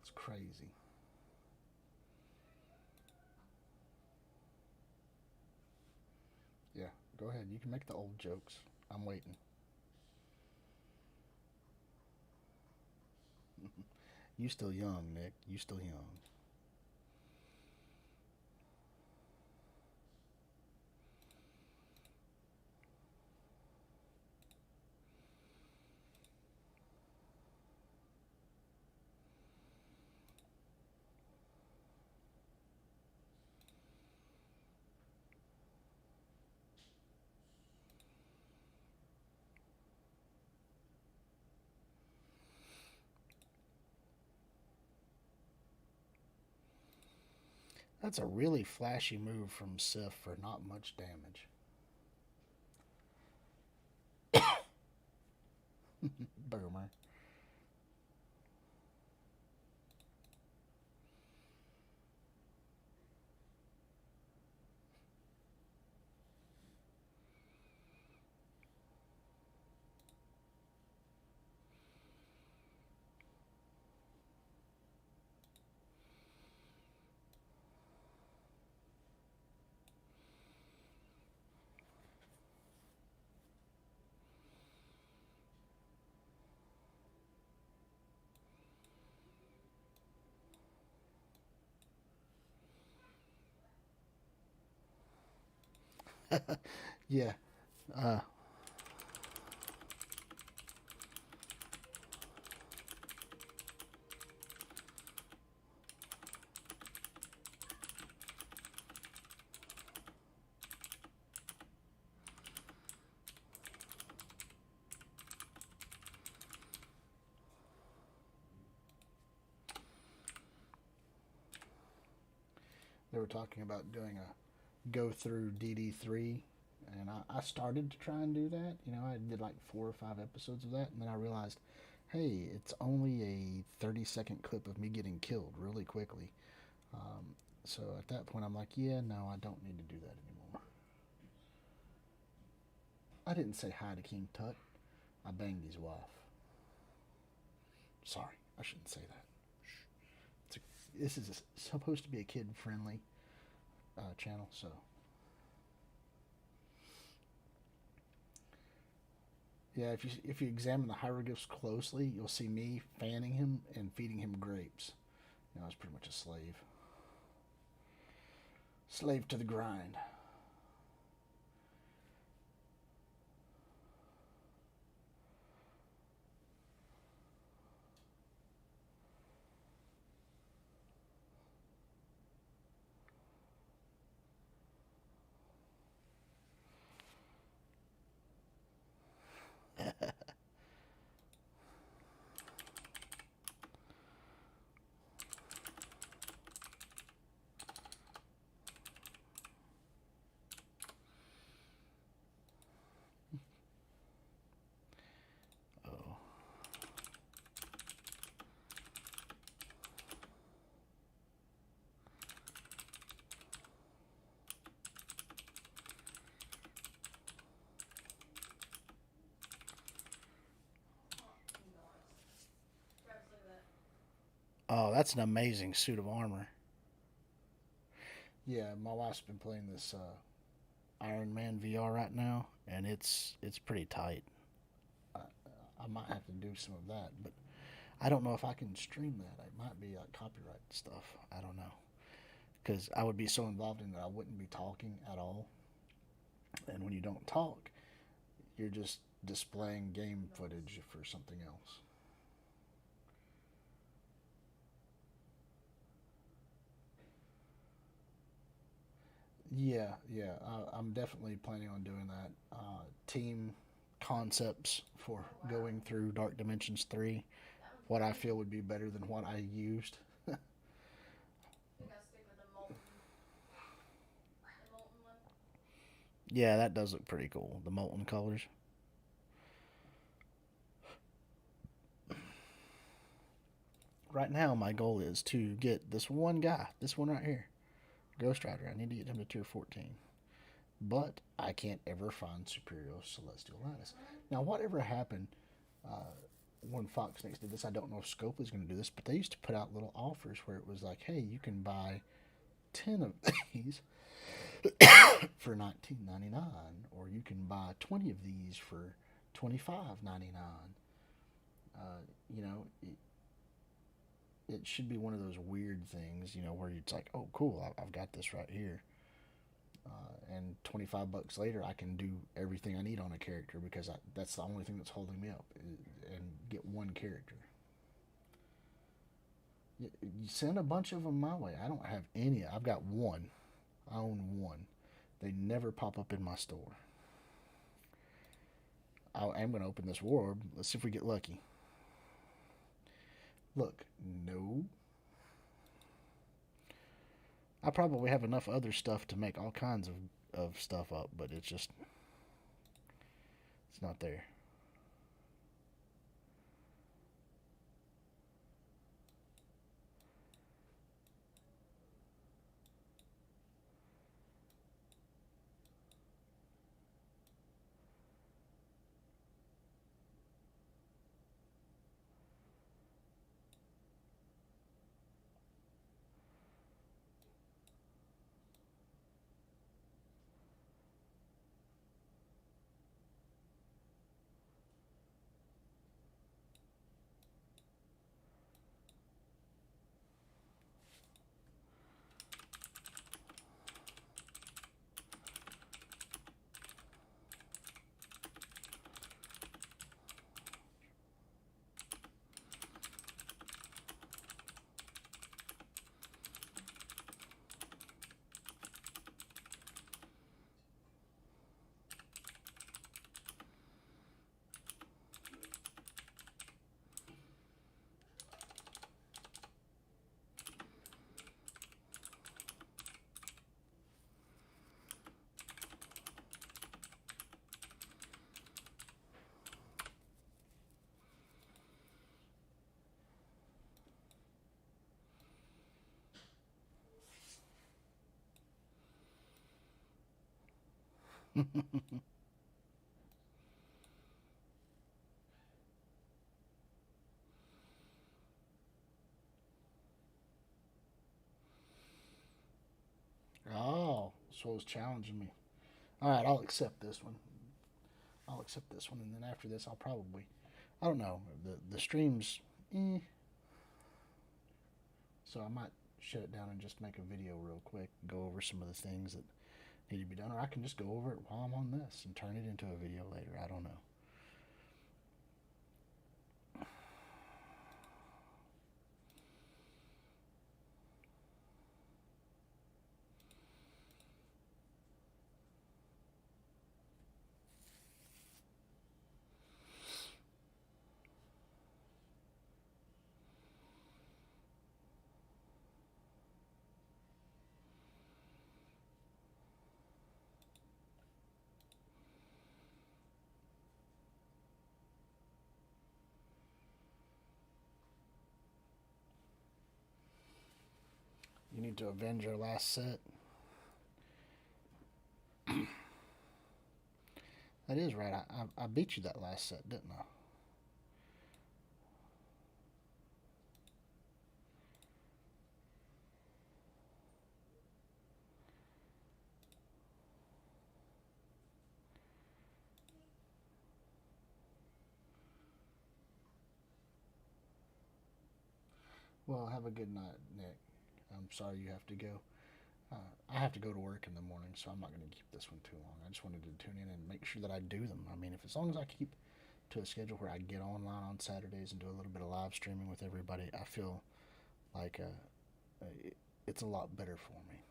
Speaker 1: It's crazy. Yeah, go ahead. You can make the old jokes. I'm waiting. You still young, Nick. You still young. That's a really flashy move from Sif for not much damage. Boomer. Yeah. Uh, they were talking about doing a go through DD3, and I started to try and do that. You know, I did like 4 or 5 episodes of that, and then I realized, hey, it's only a 30-second clip of me getting killed really quickly. So at that point, I'm like, yeah, no, I don't need to do that anymore. I didn't say hi to King Tut. I banged his wife. Sorry, I shouldn't say that. This is supposed to be a kid-friendly channel, so. Yeah, if you examine the hieroglyphs closely, you'll see me fanning him and feeding him grapes. You know, I was pretty much a slave. Slave to the grind. Oh. Oh, that's an amazing suit of armor. Yeah, my wife's been playing this Iron Man VR right now, and it's pretty tight. I, I might have to do some of that, but I don't know if I can stream that. It might be copyright stuff. I don't know, because I would be so involved in it, I wouldn't be talking at all. And when you don't talk, you're just displaying game footage for something else. Yeah, yeah, I'm definitely planning on doing that. Team concepts for going through Dark Dimensions 3, what I feel would be better than what I used. Yeah, that does look pretty cool. The molten colors. Right now, my goal is to get this one guy, this one right here, Ghost Rider. I need to get him to tier 14. But I can't ever find Superior Celestial Lattice. Now, whatever happened when Fox Next did this, I don't know if Scope is going to do this, but they used to put out little offers where it was like, hey, you can buy 10 of these for $19.99, or you can buy 20 of these for $25.99. You know, it should be one of those weird things, you know, where it's like, oh, cool, I've got this right here. And $25 later, I can do everything I need on a character because that's the only thing that's holding me up, and get one character. You send a bunch of them my way. I don't have any. I've got one. I own one. They never pop up in my store. I am going to open this orb. Let's see if we get lucky. Look, no. I probably have enough other stuff to make all kinds of stuff up, but it's not there. Oh, so it was challenging me. All right, I'll accept this one. I'll accept this one, and then after this, I'll probably, I don't know, the streams, so I might shut it down and just make a video real quick, go over some of the things that need to be done, or I can just go over it while I'm on this and turn it into a video later. I don't know. You need to avenge your last set. That is right. I beat you that last set, didn't I? Well, have a good night, Nick. I'm sorry you have to go. I have to go to work in the morning, so I'm not going to keep this one too long. I just wanted to tune in and make sure that I do them. I mean, if as long as I keep to a schedule where I get online on Saturdays and do a little bit of live streaming with everybody, I feel like it's a lot better for me.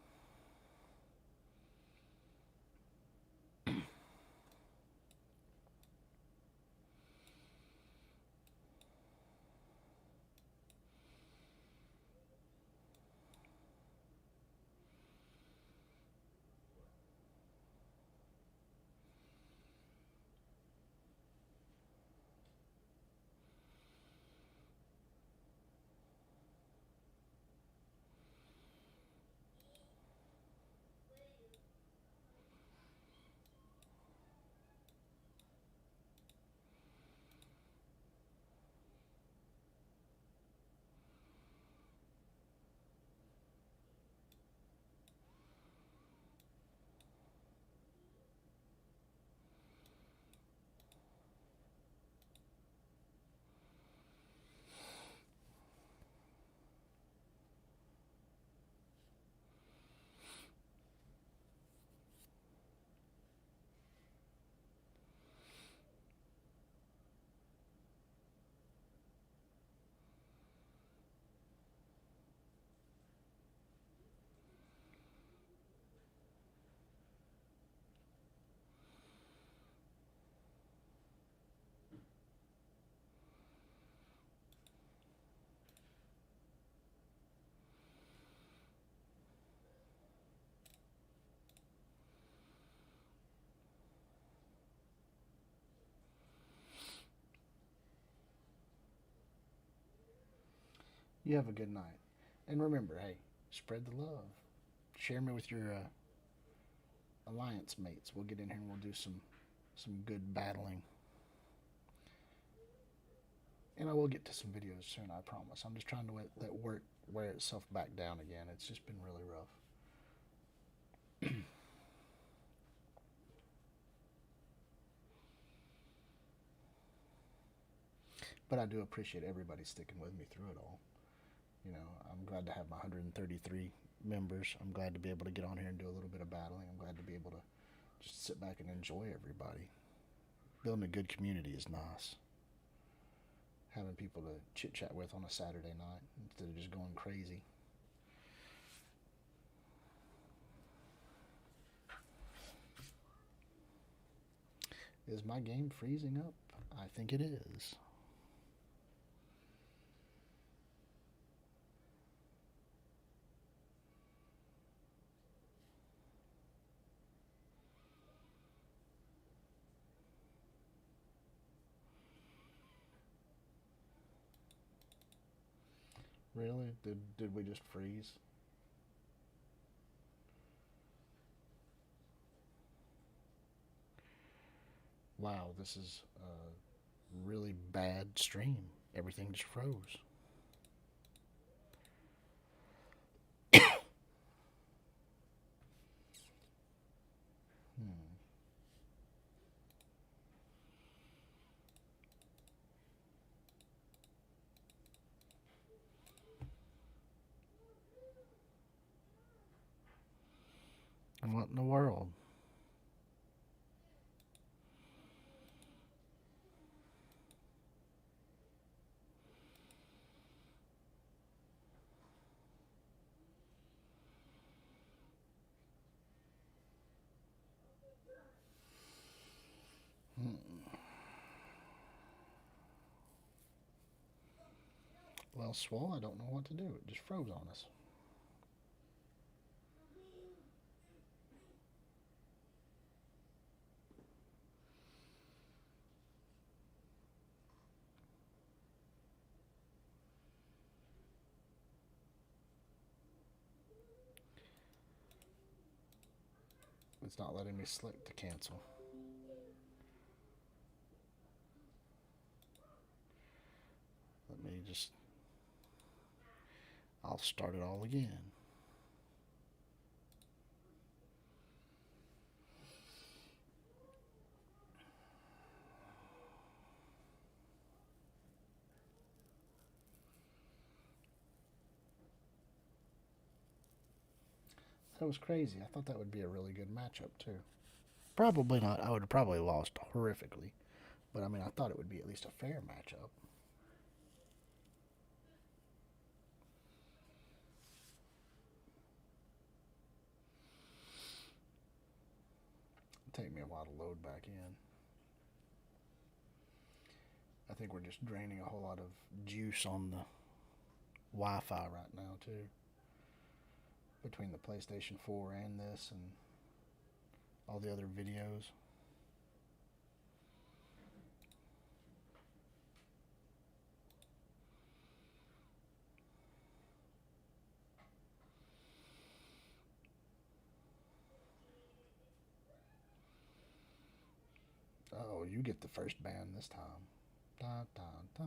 Speaker 1: You have a good night. And remember, hey, spread the love. Share me with your alliance mates. We'll get in here and we'll do some good battling. And I will get to some videos soon, I promise. I'm just trying to let work wear itself back down again. It's just been really rough. But I do appreciate everybody sticking with me through it all. You know, I'm glad to have my 133 members. I'm glad to be able to get on here and do a little bit of battling. I'm glad to be able to just sit back and enjoy everybody. Building a good community is nice. Having people to chit chat with on a Saturday night instead of just going crazy. Is my game freezing up? I think it is. Really? Did we just freeze? Wow, this is a really bad stream. Everything just froze. Hmm. And what in the world? Hmm. Well, Swole, I don't know what to do. It just froze on us. It's not letting me select to cancel. Let me just... I'll start it all again. That was crazy. I thought that would be a really good matchup, too. Probably not. I would have probably lost horrifically. But, I mean, I thought it would be at least a fair matchup. It'll take me a while to load back in. I think we're just draining a whole lot of juice on the Wi-Fi right now, too. Between the PlayStation 4 and this and all the other videos. Oh, you get the first ban this time. Da, da, da.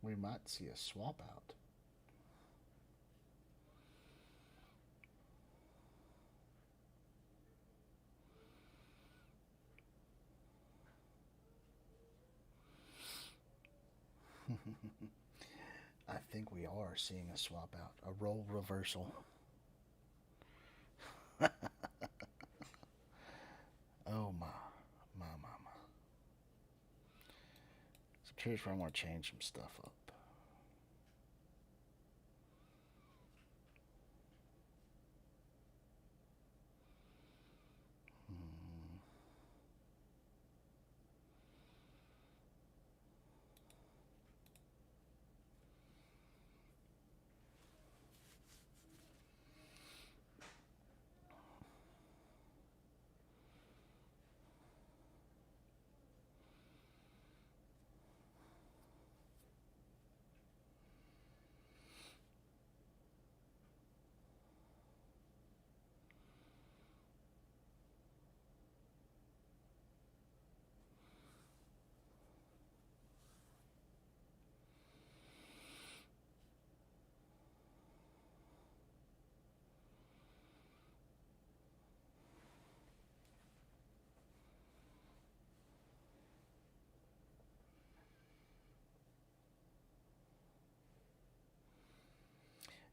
Speaker 1: We might see a swap out. I think we are seeing a swap out. A role reversal. Oh my. My. So here's where I want to change some stuff up.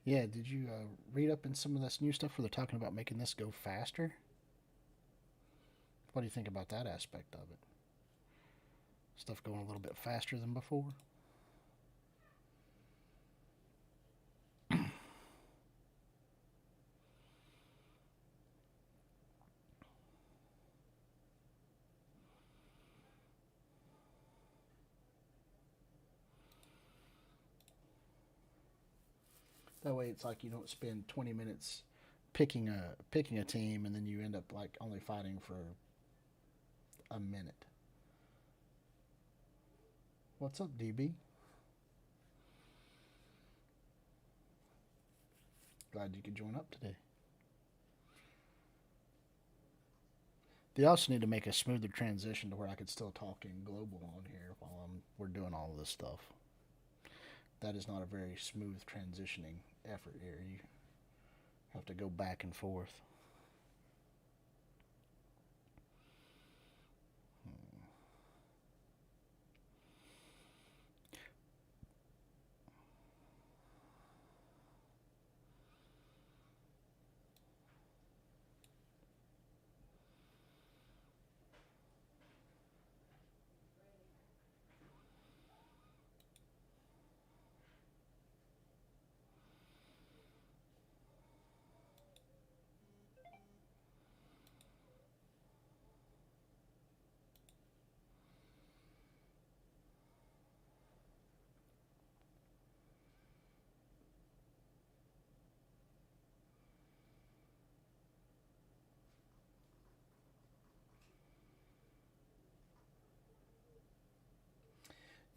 Speaker 1: Yeah, did you read up in some of this new stuff where they're talking about making this go faster? What do you think about that aspect of it? Stuff going a little bit faster than before? That way, it's like you don't spend 20 minutes picking a team, and then you end up like only fighting for a minute. What's up, DB? Glad you could join up today. They also need to make a smoother transition to where I could still talk in global on here while we're doing all of this stuff. That is not a very smooth transitioning effort here. You have to go back and forth.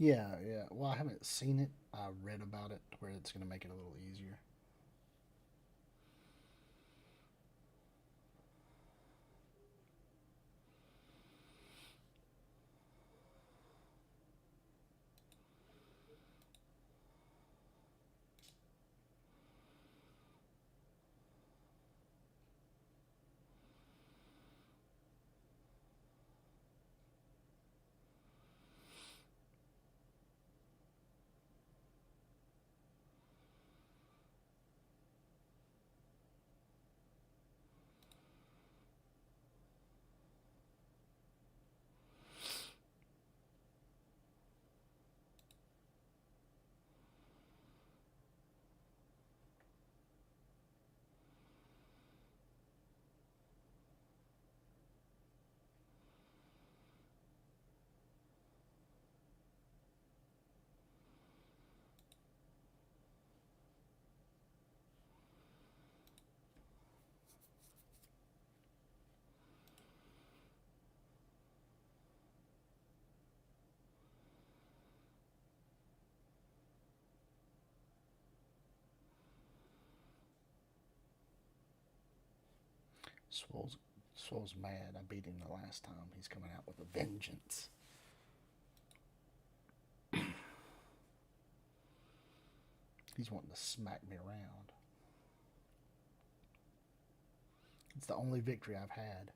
Speaker 1: Yeah, yeah. Well, I haven't seen it. I read about it where it's going to make it a little easier. Swole's mad. I beat him the last time. He's coming out with a vengeance. He's wanting to smack me around. It's the only victory I've had.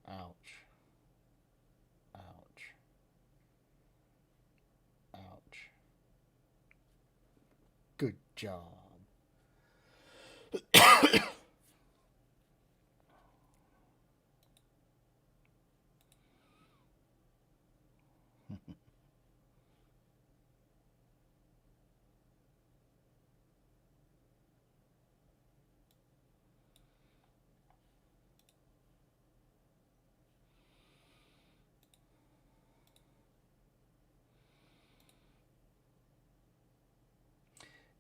Speaker 1: Ouch. Ouch. Ouch. Good job.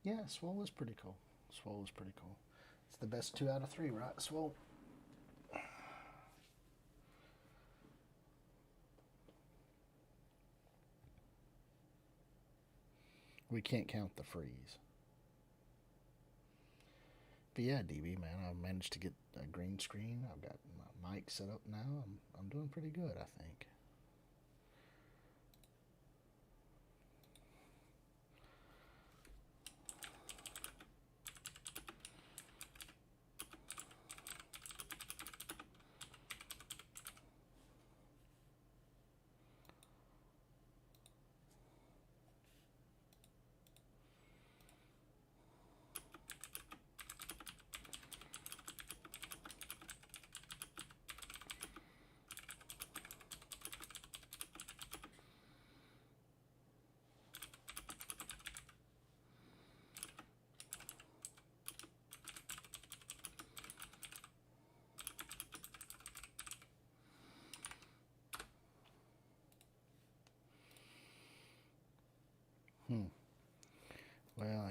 Speaker 1: Yeah, Swole is pretty cool. Swole is pretty cool. It's the best 2 out of 3, right, Swole? We can't count the freeze. But yeah, DB, man, I managed to get a green screen. I've got my mic set up now. I'm doing pretty good, I think.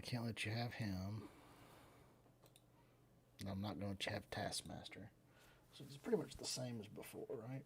Speaker 1: can't let you have him. I'm not going to have Taskmaster. So it's pretty much the same as before, right?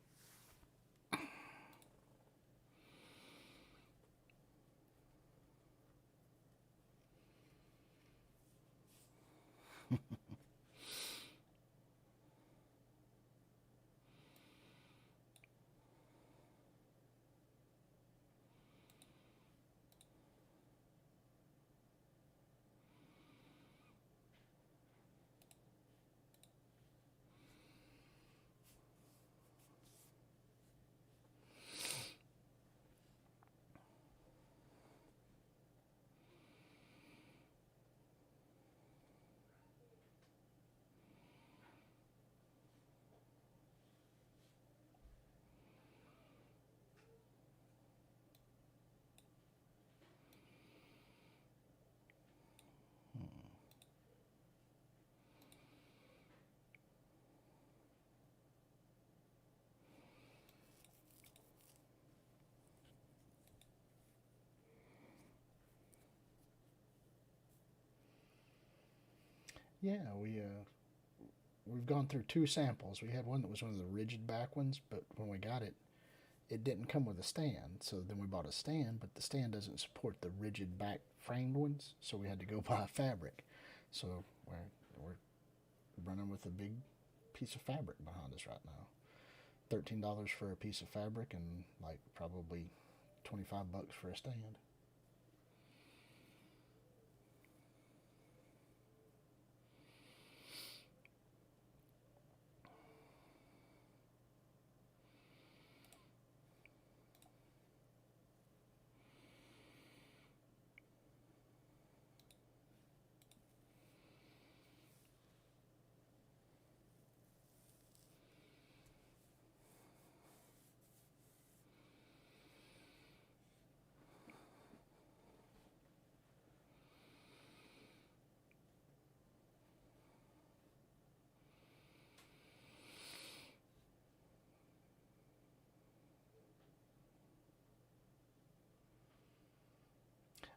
Speaker 1: Yeah, we've gone through two samples. We had one that was one of the rigid back ones, but when we got it, it didn't come with a stand. So then we bought a stand, but the stand doesn't support the rigid back framed ones, so we had to go buy a fabric. So we're running with a big piece of fabric behind us right now. $13 for a piece of fabric and like probably $25 for a stand.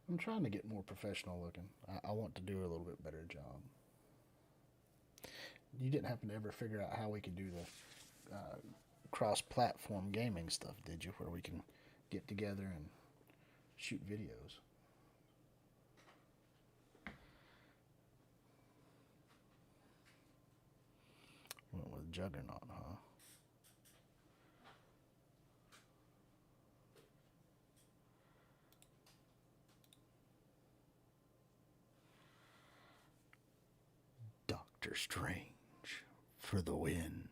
Speaker 1: I'm trying to get more professional looking. I want to do a little bit better job. You didn't happen to ever figure out how we could do the cross-platform gaming stuff, did you? Where we can get together and shoot videos. Went with Juggernaut, huh? Doctor Strange for the win.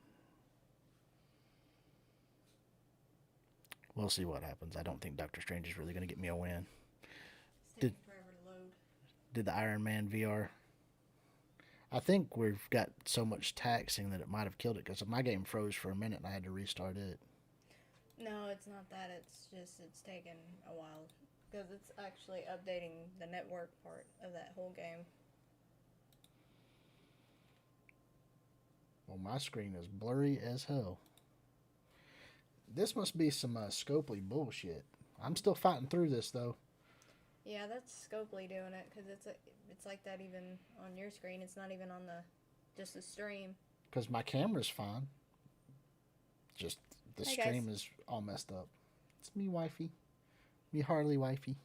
Speaker 1: We'll see what happens. I don't think Doctor Strange is really going to get me a win.
Speaker 2: It's taking forever to load.
Speaker 1: Did the Iron Man VR? I think we've got so much taxing that it might have killed it because my game froze for a minute and I had to restart it.
Speaker 2: No, it's not that. It's just it's taken a while because it's actually updating the network part of that whole game.
Speaker 1: Well, my screen is blurry as hell. This must be some Scopely bullshit. I'm still fighting through this though.
Speaker 2: Yeah, that's Scopely doing it because it's like that even on your screen. It's not even on just the stream.
Speaker 1: Because my camera's fine. Just the
Speaker 2: Hey,
Speaker 1: stream
Speaker 2: guys.
Speaker 1: is all messed up. It's me, wifey. Me Harley, wifey.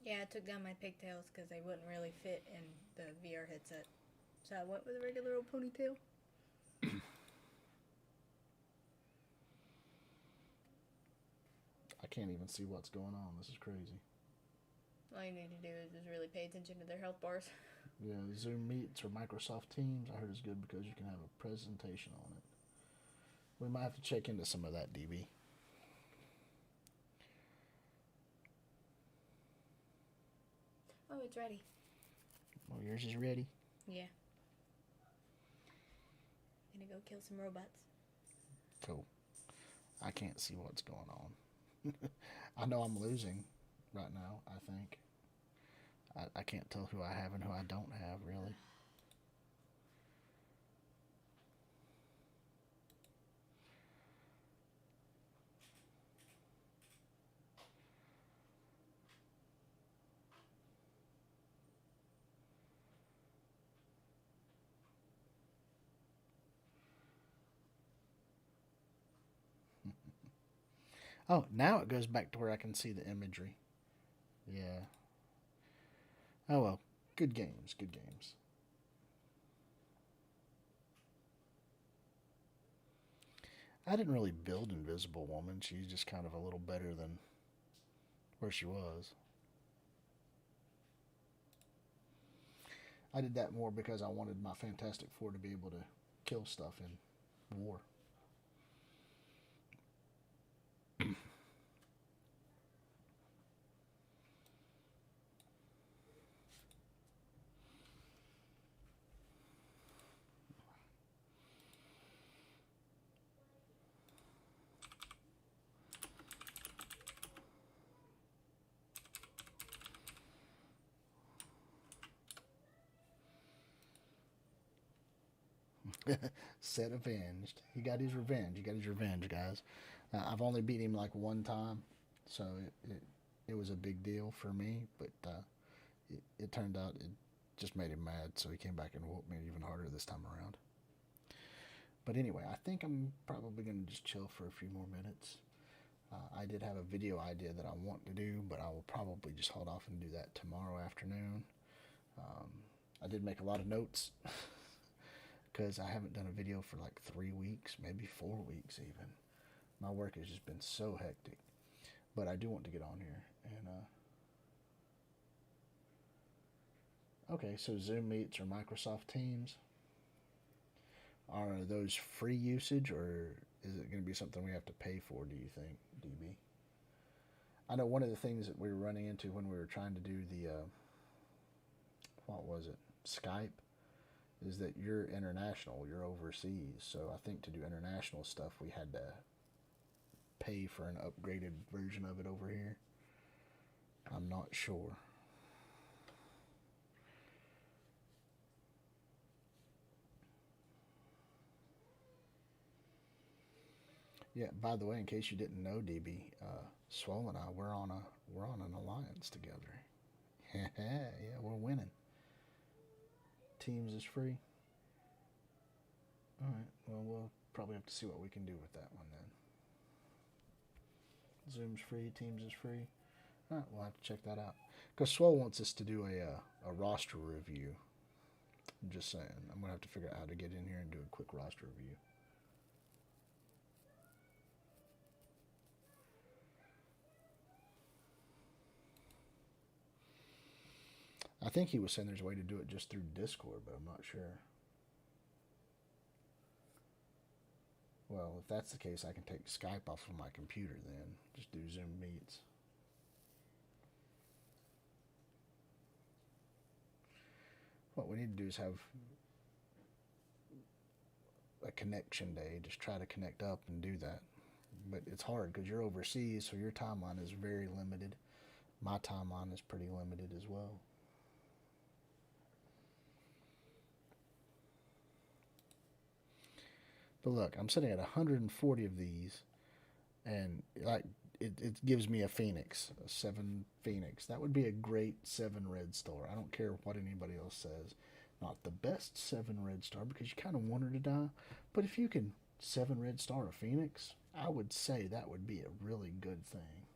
Speaker 2: Yeah, I took down my pigtails because they wouldn't really fit in the VR headset, so I went with a regular old ponytail.
Speaker 1: I can't even see what's going on. This is crazy.
Speaker 2: All you need to do is just really pay attention to their health bars.
Speaker 1: Yeah, Zoom Meets or Microsoft Teams, I heard is good because you can have a presentation on it. We might have to check into some of that, DB.
Speaker 2: Oh, it's ready.
Speaker 1: Well, yours is ready.
Speaker 2: Yeah. Gonna go kill some robots.
Speaker 1: Cool. I can't see what's going on. I know I'm losing right now, I think. I can't tell who I have and who I don't have, really. Oh, now it goes back to where I can see the imagery. Yeah. Oh well. Good games. Good games. I didn't really build Invisible Woman. She's just kind of a little better than where she was. I did that more because I wanted my Fantastic Four to be able to kill stuff in war. Set avenged. He got his revenge. He got his revenge, guys. I've only beat him like one time, so it was a big deal for me. But it turned out it just made him mad, so he came back and whooped me even harder this time around. But anyway, I think I'm probably going to just chill for a few more minutes. I did have a video idea that I want to do, but I will probably just hold off and do that tomorrow afternoon. I did make a lot of notes because I haven't done a video for like 3 weeks, maybe 4 weeks even. My work has just been so hectic. But I do want to get on here. And okay, so Zoom Meets or Microsoft Teams. Are those free usage, or is it going to be something we have to pay for, do you think, DB? I know one of the things that we were running into when we were trying to do the, what was it, Skype, is that you're international, you're overseas. So I think to do international stuff, we had to pay for an upgraded version of it over here. I'm not sure. Yeah, by the way, in case you didn't know, DB, Swole and I, we're on an alliance together. Yeah, we're winning. Teams is free. All right. Well, we'll probably have to see what we can do with that one then. Zoom's free. Teams is free. All right, we'll have to check that out. Because Swole wants us to do a roster review. I'm just saying. I'm gonna have to figure out how to get in here and do a quick roster review. I think he was saying there's a way to do it just through Discord, but I'm not sure. Well, if that's the case, I can take Skype off of my computer then. Just do Zoom Meets. What we need to do is have a connection day. Just try to connect up and do that. But it's hard because you're overseas, so your timeline is very limited. My timeline is pretty limited as well. But look, I'm sitting at 140 of these, and like it gives me a Phoenix, a 7 Phoenix. That would be a great 7 red star. I don't care what anybody else says. Not the best 7 red star because you kind of want her to die. But if you can 7 red star a Phoenix, I would say that would be a really good thing.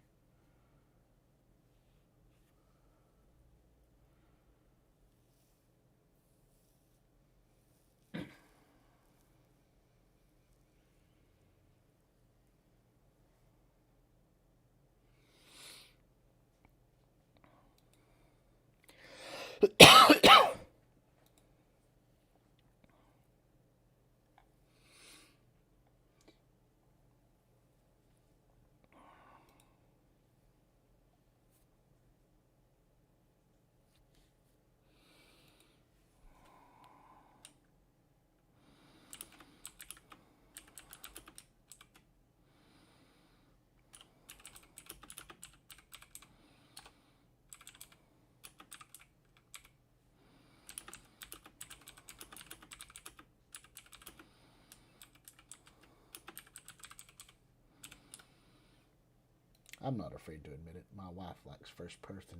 Speaker 1: I'm not afraid to admit it. My wife likes first person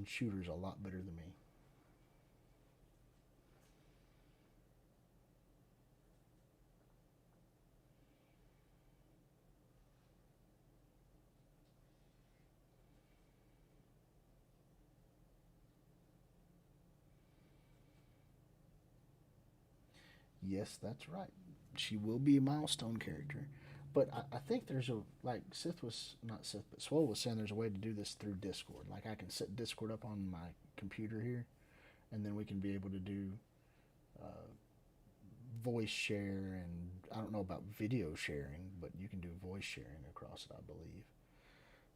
Speaker 1: shooters a lot better than me. Yes, that's right. She will be a milestone character. But I think there's a, like Sith was, not Sith, but Swole was saying there's a way to do this through Discord. Like I can set Discord up on my computer here, and then we can be able to do uh, voice share, and I don't know about video sharing, but you can do voice sharing across it, I believe.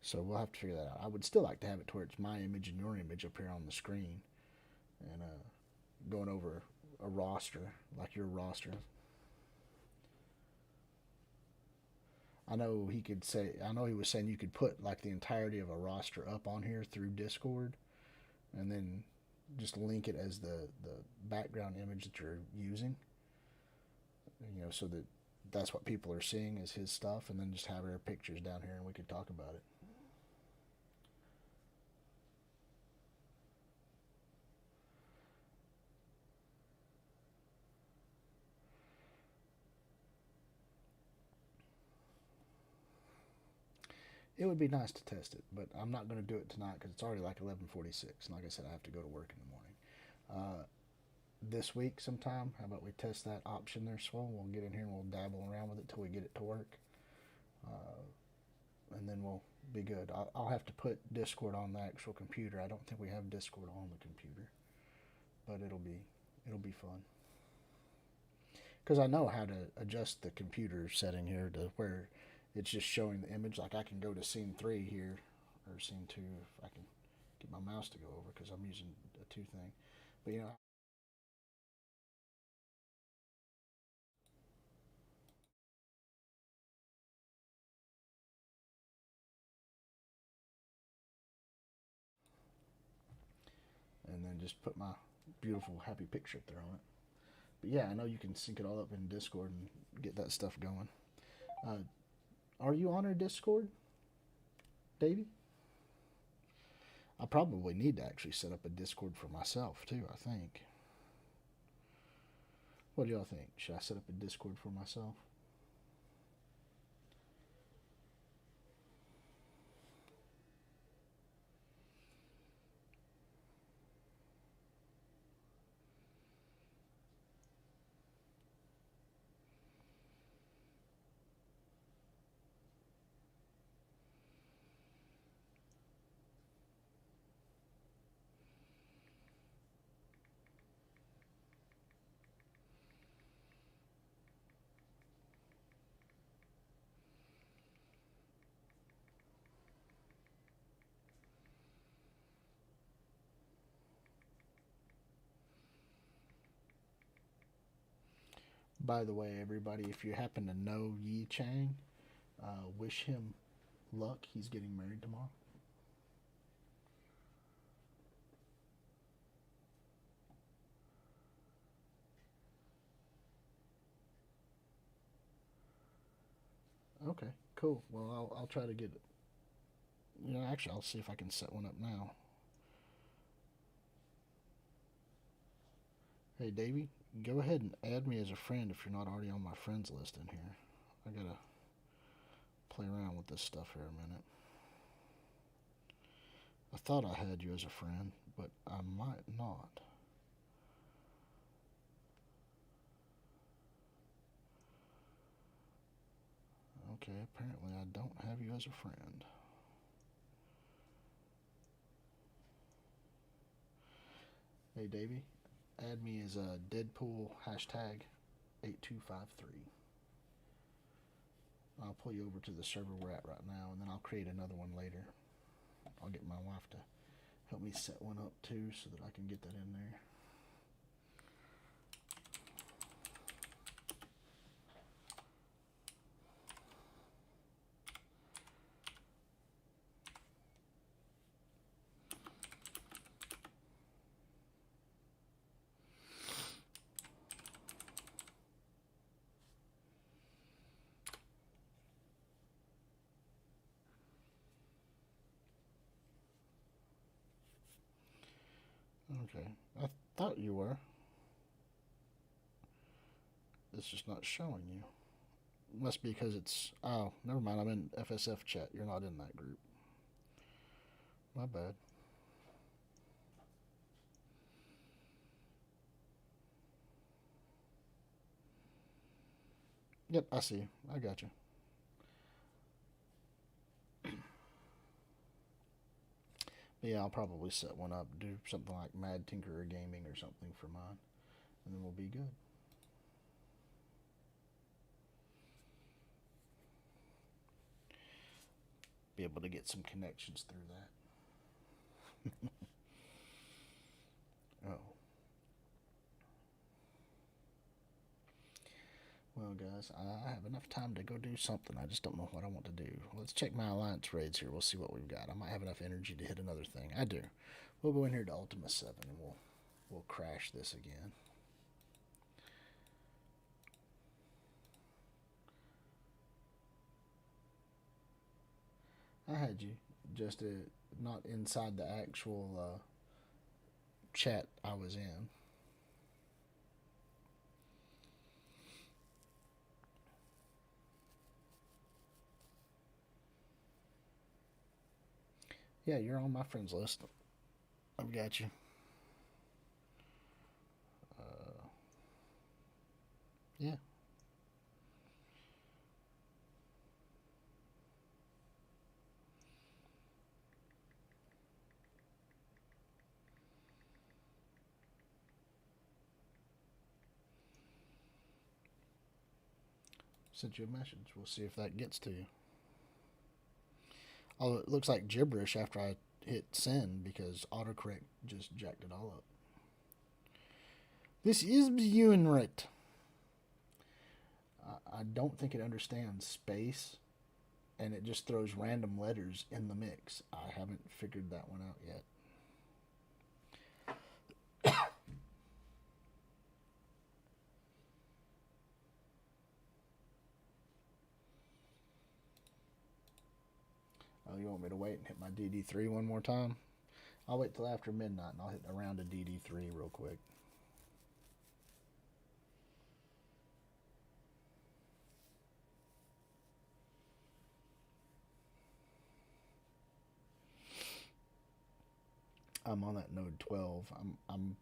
Speaker 1: So we'll have to figure that out. I would still like to have it to where it's my image and your image up here on the screen, and going over a roster like your roster. I know he could say. I know he was saying you could put like the entirety of a roster up on here through Discord, and then just link it as the background image that you're using. So that that's what people are seeing is his stuff, and then just have our pictures down here, and we could talk about it. It would be nice to test it, but I'm not going to do it tonight because it's already like 11:46, and like I said, I have to go to work in the morning. This week sometime, how about we test that option there, Swole? We'll get in here and we'll dabble around with it till we get it to work, and then we'll be good. I'll have to put Discord on the actual computer. I don't think we have Discord on the computer, but it'll be fun because I know how to adjust the computer setting here to where it's just showing the image. Like I can go to scene 3 here, or scene 2 if I can get my mouse to go over because I'm using a 2 thing. But and then just put my beautiful happy picture up there on it. But yeah, I know you can sync it all up in Discord and get that stuff going. Uh, are you on our Discord, Davey? I probably need to actually set up a Discord for myself too, I think. What do y'all think? Should I set up a Discord for myself? By the way, everybody, if you happen to know Yi Chang, wish him luck. He's getting married tomorrow. Okay, cool. Well, I'll try to get it. Actually, I'll see if I can set one up now. Hey, Davey, go ahead and add me as a friend if you're not already on my friends list in here. I gotta play around with this stuff here a minute. I thought I had you as a friend, but I might not. Okay, apparently I don't have you as a friend. Hey, Davey, add me as a Deadpool hashtag 8253. I'll pull you over to the server we're at right now, and then I'll create another one later. I'll get my wife to help me set one up too so that I can get that in there. Okay, I thought you were. It's just not showing you. Must be because it's. Oh, never mind. I'm in FSF chat. You're not in that group. My bad. Yep, I see. I got you. But yeah, I'll probably set one up, do something like Mad Tinkerer Gaming or something for mine, and then we'll be good. Be able to get some connections through that. Oh. Well, guys, I have enough time to go do something. I just don't know what I want to do. Let's check my alliance raids here. We'll see what we've got. I might have enough energy to hit another thing. I do. We'll go in here to Ultima 7 and we'll crash this again. I had you, just not inside the actual chat I was in. Yeah, you're on my friends list. I've got you. Yeah. Sent you a message. We'll see if that gets to you. Oh, it looks like gibberish after I hit send because autocorrect just jacked it all up. This is Unit. I don't think it understands space, and it just throws random letters in the mix. I haven't figured that one out yet. Oh, you want me to wait and hit my DD3 one more time? I'll wait till after midnight and I'll hit a round of DD3 real quick. I'm on that node 12. I'm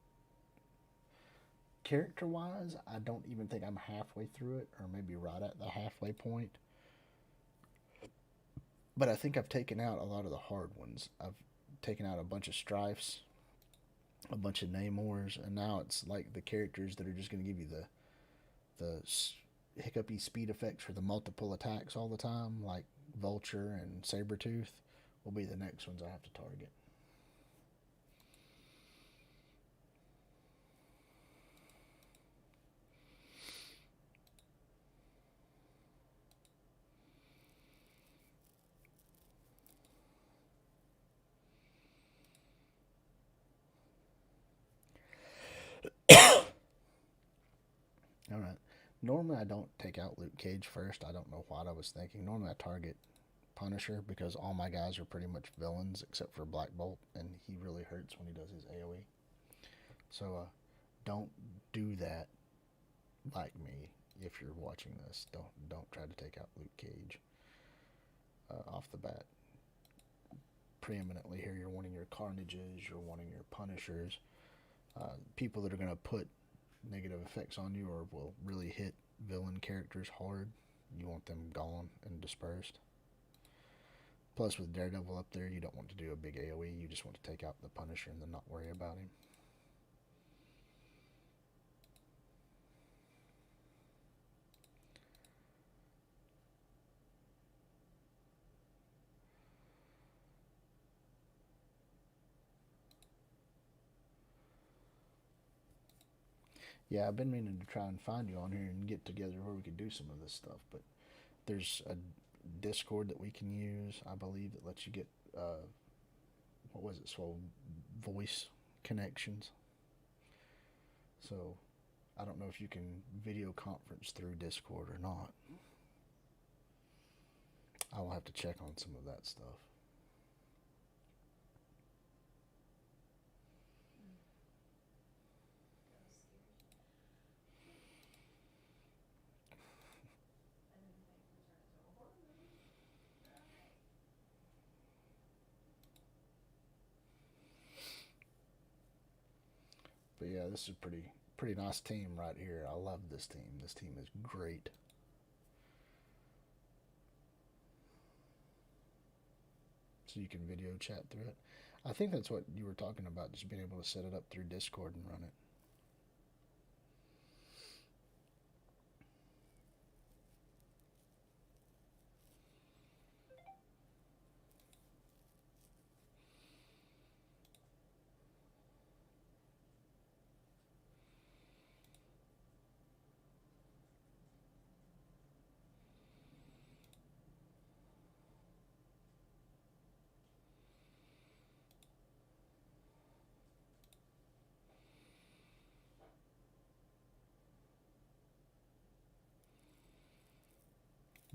Speaker 1: character-wise, I don't even think I'm halfway through it, or maybe right at the halfway point. But I think I've taken out a lot of the hard ones. I've taken out a bunch of strifes, a bunch of Namors, and now it's like the characters that are just going to give you the hiccupy speed effects for the multiple attacks all the time, like Vulture and Sabretooth, will be the next ones I have to target. All right. Normally I don't take out Luke Cage first. I don't know what I was thinking. Normally I target Punisher because all my guys are pretty much villains except for Black Bolt, and he really hurts when he does his AoE. So don't do that like me if you're watching this. Don't try to take out Luke Cage off the bat. Preeminently here, you're wanting your Carnages, you're wanting your Punishers, people that are going to put negative effects on you or will really hit villain characters hard. You want them gone and dispersed. Plus, with Daredevil up there, you don't want to do a big AoE. You just want to take out the Punisher and then not worry about him. Yeah, I've been meaning to try and find you on here and get together where we could do some of this stuff, but there's a Discord that we can use, I believe, that lets you get, what was it, so voice connections. So I don't know if you can video conference through Discord or not. I will have to check on some of that stuff. But yeah, this is a pretty nice team right here. I love this team. This team is great. so you can video chat through it. I think that's what you were talking about, just being able to set it up through Discord and run it.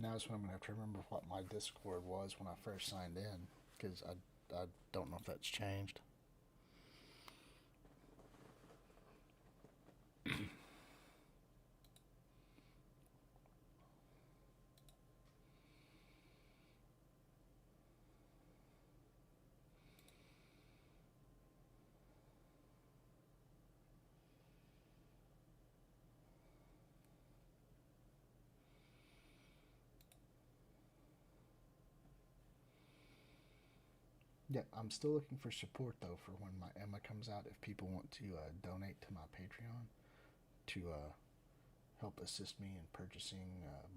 Speaker 1: Now is when I'm going to have to remember what my Discord was when I first signed in, because I don't know if that's changed. Yeah, I'm still looking for support though for when my Emma comes out. If people want to donate to my Patreon to help assist me in purchasing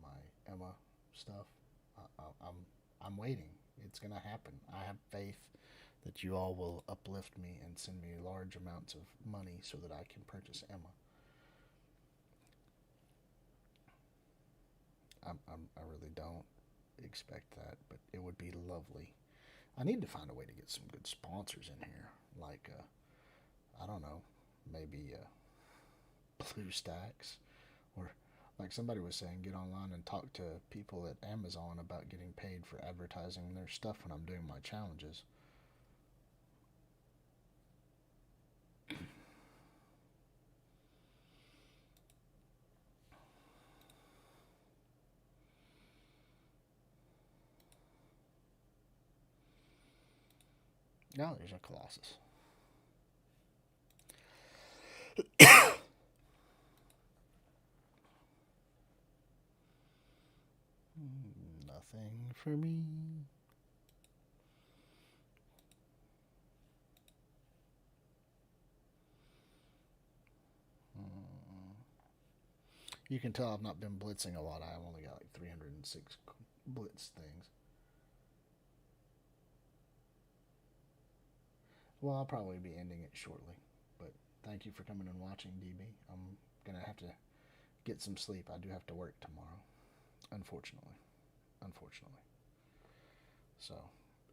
Speaker 1: my Emma stuff, I'm waiting. It's gonna happen. I have faith that you all will uplift me and send me large amounts of money so that I can purchase Emma. I really don't expect that, but it would be lovely. I need to find a way to get some good sponsors in here, like I don't know, maybe BlueStacks, or like somebody was saying, get online and talk to people at Amazon about getting paid for advertising their stuff when I'm doing my challenges. Now there's a Colossus. Nothing for me. You can tell I've not been blitzing a lot. I've only got like 306 blitz things. Well, I'll probably be ending it shortly. But thank you for coming and watching, DB. I'm going to have to get some sleep. I do have to work tomorrow. Unfortunately. So,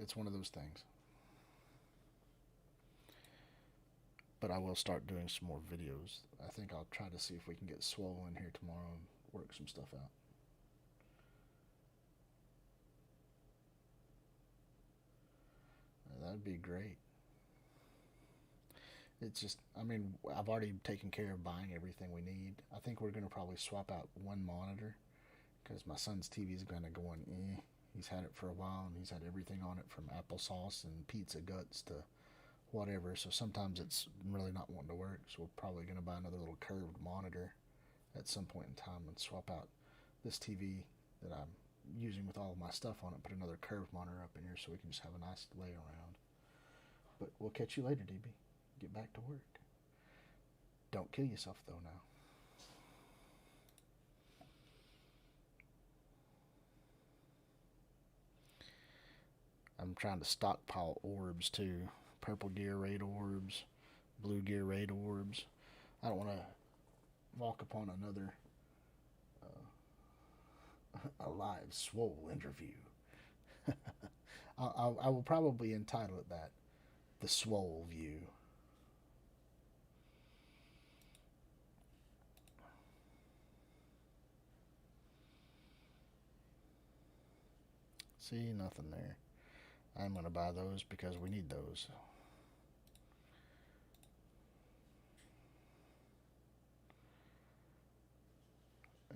Speaker 1: it's one of those things. But I will start doing some more videos. I think I'll try to see if we can get Swole in here tomorrow and work some stuff out. That'd be great. It's just, I mean, I've already taken care of buying everything we need. I think we're going to probably swap out one monitor because my son's TV is going to go in. He's had it for a while and he's had everything on it from applesauce and pizza guts to whatever. So sometimes it's really not wanting to work. So we're probably going to buy another little curved monitor at some point in time and swap out this TV that I'm using with all of my stuff on it, put another curved monitor up in here so we can just have a nice lay around. But we'll catch you later, DB. Get back to work. Don't kill yourself, though, now. I'm trying to stockpile orbs, too. Purple gear raid orbs, blue gear raid orbs. I don't want to walk upon another a live Swole interview. I will probably entitle it that. The Swole View. See, nothing there. I'm going to buy those because we need those.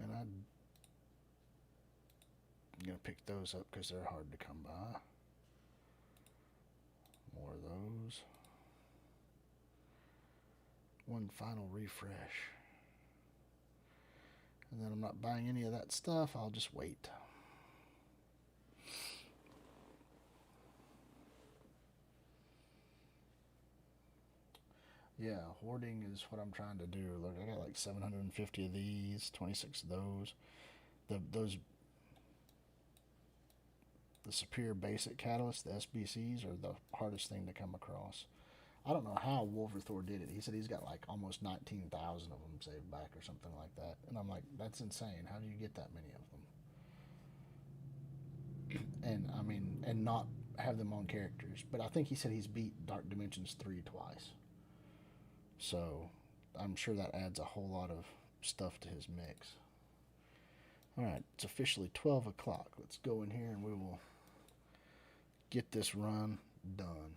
Speaker 1: And I'm going to pick those up because they're hard to come by. More of those. One final refresh. And then I'm not buying any of that stuff. I'll just wait. Yeah, hoarding is what I'm trying to do. Look, I got like 750 of these, 26 of those. The superior basic catalysts, the SBCs, are the hardest thing to come across. I don't know how Wolverthor did it. He said he's got like almost 19,000 of them saved back or something like that. And I'm like, that's insane. How do you get that many of them? And I mean, and not have them on characters. But I think he said he's beat Dark Dimensions 3 twice. So I'm sure that adds a whole lot of stuff to his mix. Alright, it's officially 12 o'clock. Let's go in here and we will get this run done.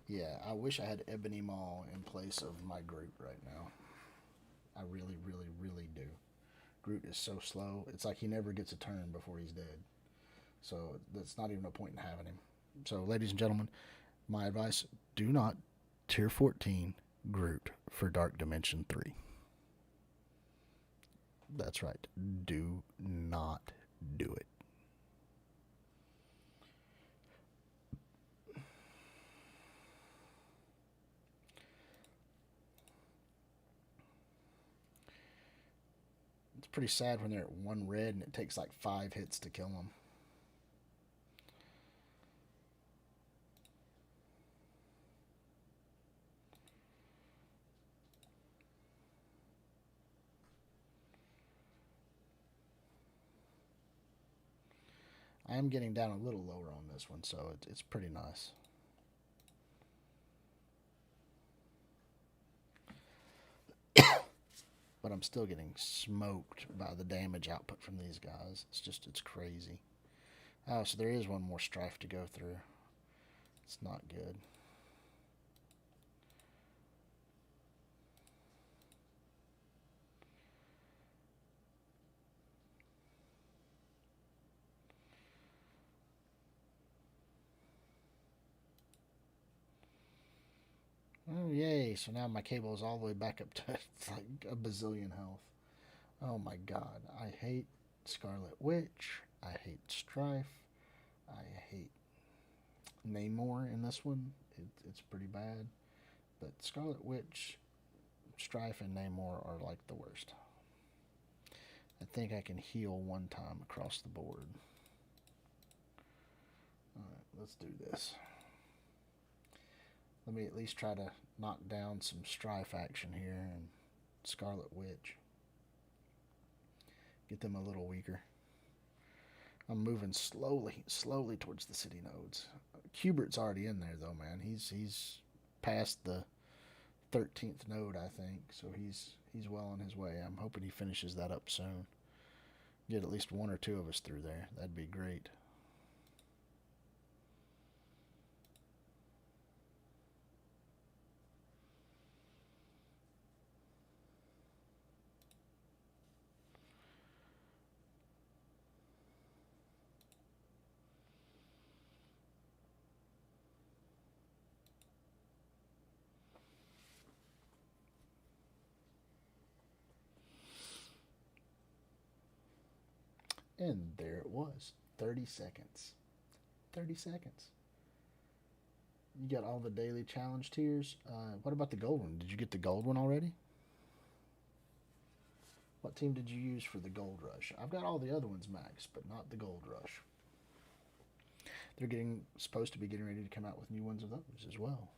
Speaker 1: Yeah, I wish I had Ebony Maw in place of my Groot right now. I really, really, really do. Groot is so slow. It's like he never gets a turn before he's dead. So that's not even a point in having him. So, ladies and gentlemen, my advice, do not tier 14 Groot for Dark Dimension 3. That's right. Do not do it. It's pretty sad when they're at 1 red and it takes like 5 hits to kill them. I am getting down a little lower on this one, so it's pretty nice. But I'm still getting smoked by the damage output from these guys. It's crazy. Oh, so there is one more strife to go through. It's not good. Oh, yay. So now my cable is all the way back up to like a bazillion health. Oh my god. I hate Scarlet Witch. I hate Strife. I hate Namor in this one. It's pretty bad. But Scarlet Witch, Strife, and Namor are like the worst. I think I can heal one time across the board. Alright, let's do this. Let me at least try to knock down some Strife action here and Scarlet Witch. Get them a little weaker. I'm moving slowly towards the city nodes. Cubert's already in there though, man. He's past the 13th node, I think, so he's well on his way. I'm hoping he finishes that up soon. Get at least 1 or 2 of us through there. That'd be great. And there it was. 30 seconds. 30 seconds. You got all the daily challenge tiers. What about the gold one? Did you get the gold one already? What team did you use for the gold rush? I've got all the other ones maxed, but not the gold rush. They're supposed to be getting ready to come out with new ones of those as well.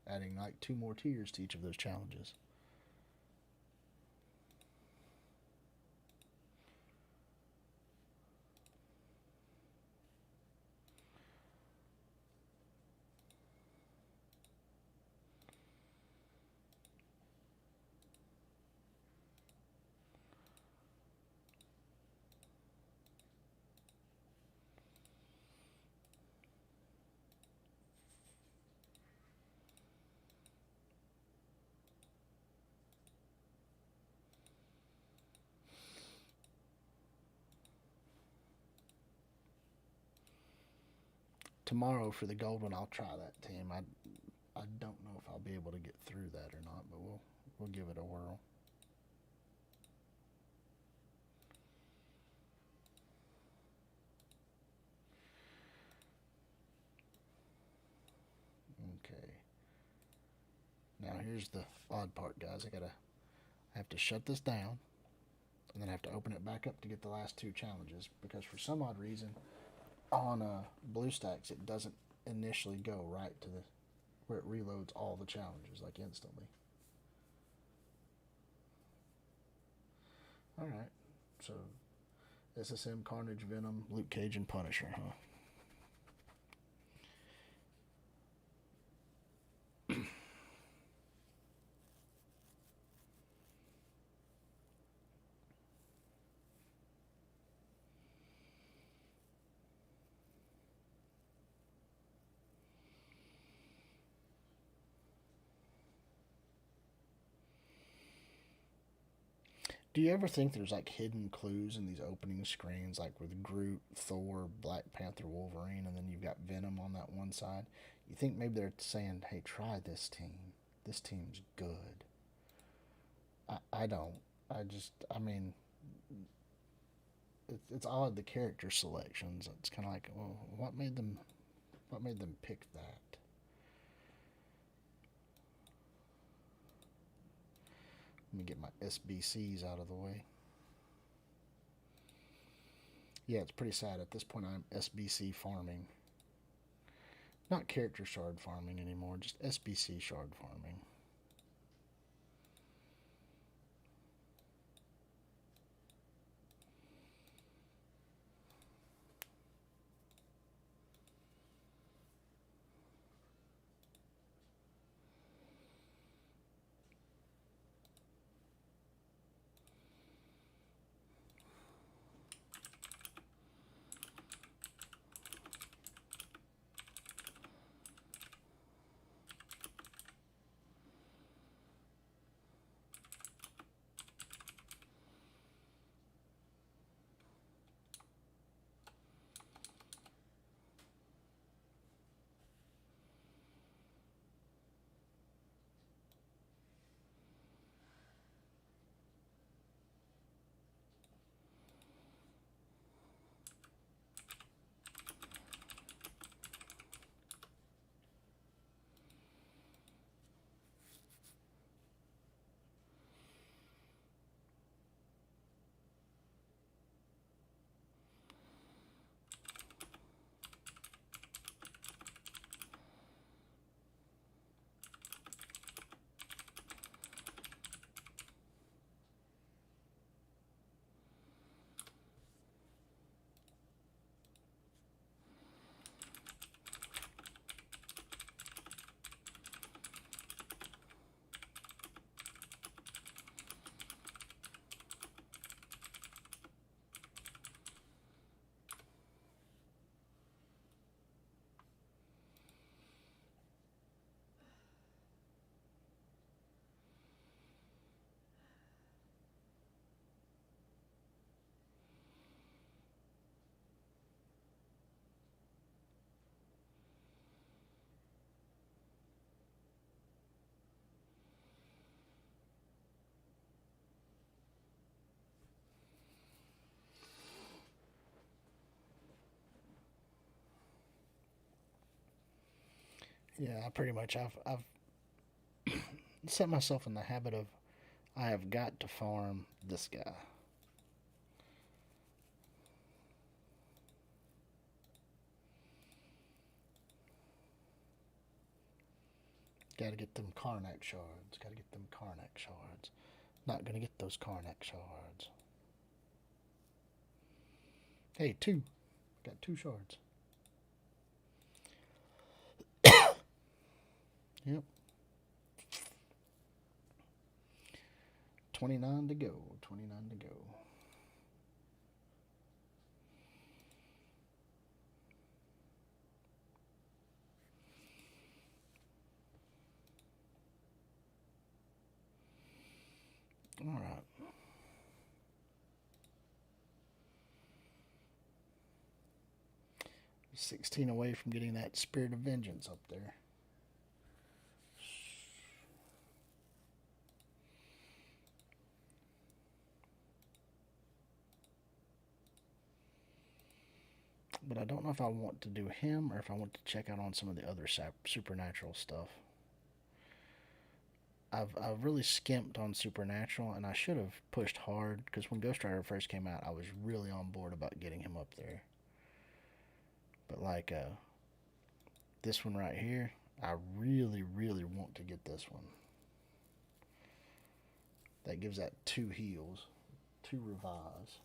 Speaker 1: Adding like 2 more tiers to each of those challenges. Tomorrow for the gold one, I'll try that team. I don't know if I'll be able to get through that or not, but we'll give it a whirl. Okay. Now here's the odd part, guys. I have to shut this down, and then I have to open it back up to get the last two challenges, because for some odd reason on BlueStacks it doesn't initially go right to the where it reloads all the challenges like instantly. Alright, so SSM, Carnage, Venom, Luke Cage, and Punisher, huh? Do you ever think there's like hidden clues in these opening screens, like with Groot, Thor, Black Panther, Wolverine, and then you've got Venom on that one side? You think maybe they're saying, hey, try this team. This team's good. I don't. I mean, it's odd, the character selections. It's kind of like, well, what made them pick that? Let me get my SBCs out of the way. Yeah, it's pretty sad. At this point, I'm SBC farming. Not character shard farming anymore, just SBC shard farming. Yeah, I pretty much I've set myself in the habit of I have got to farm this guy. Got to get them Karnak shards. Got to get them Karnak shards. Not gonna get those Karnak shards. Hey, two. Got two shards. Yep. 29 to go. 29 to go. All right. $16 away from getting that Spirit of Vengeance up there. but I don't know if I want to do him or if I want to check out on some of the other supernatural stuff. I've really skimped on supernatural, and I should have pushed hard because when Ghost Rider first came out, I was really on board about getting him up there. But like this one right here, I really, really want to get this one. That gives that 2 heals, 2 revives.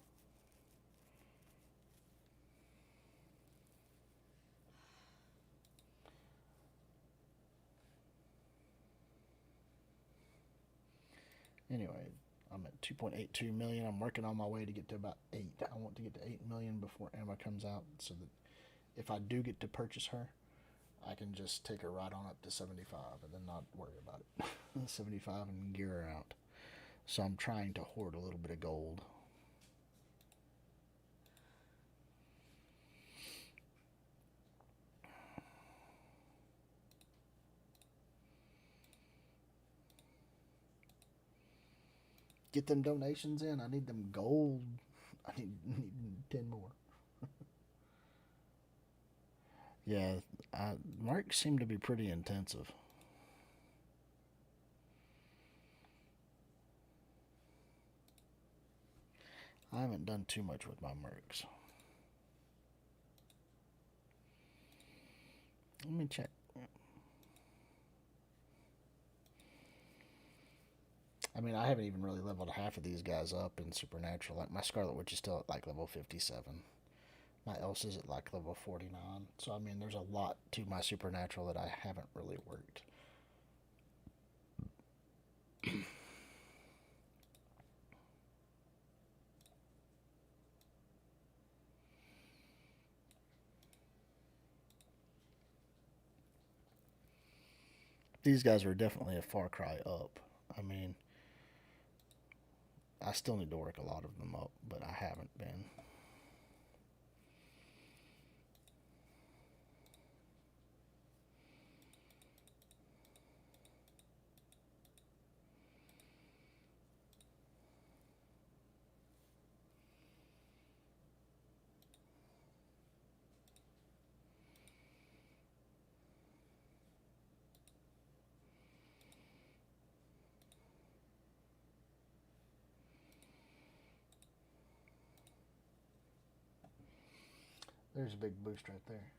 Speaker 1: Anyway, I'm at 2.82 million. I'm working on my way to get to about 8. I want to get to 8 million before Emma comes out, so that if I do get to purchase her, I can just take her right on up to 75 and then not worry about it. 75 and gear her out. So I'm trying to hoard a little bit of gold. Get them donations in. I need them gold. I need 10 more. Yeah, marks seem to be pretty intensive. I haven't done too much with my mercs. Let me check. I mean, I haven't even really leveled half of these guys up in Supernatural. Like, my Scarlet Witch is still at like level 57. My Elsa is at like level 49. So, I mean, there's a lot to my Supernatural that I haven't really worked. These guys are definitely a far cry up. I mean, I still need to work a lot of them up, but I haven't been. There's a big boost right there.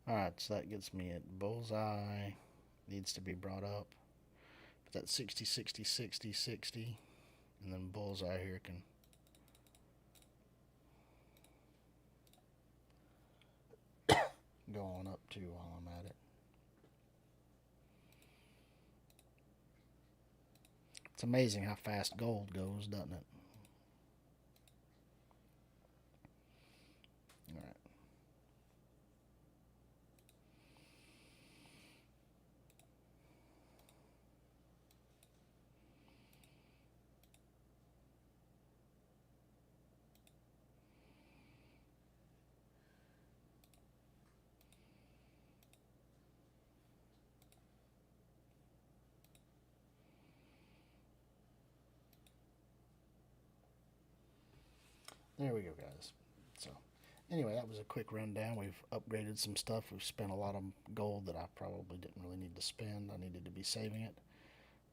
Speaker 1: Alright, so that gets me at Bullseye. Needs to be brought up. But that's 60, 60, 60, 60. And then Bullseye here can... go on up too while I'm at it. It's amazing how fast gold goes, doesn't it? Alright. There we go, guys. So, anyway, that was a quick rundown. We've upgraded some stuff. We've spent a lot of gold that I probably didn't really need to spend. I needed to be saving it.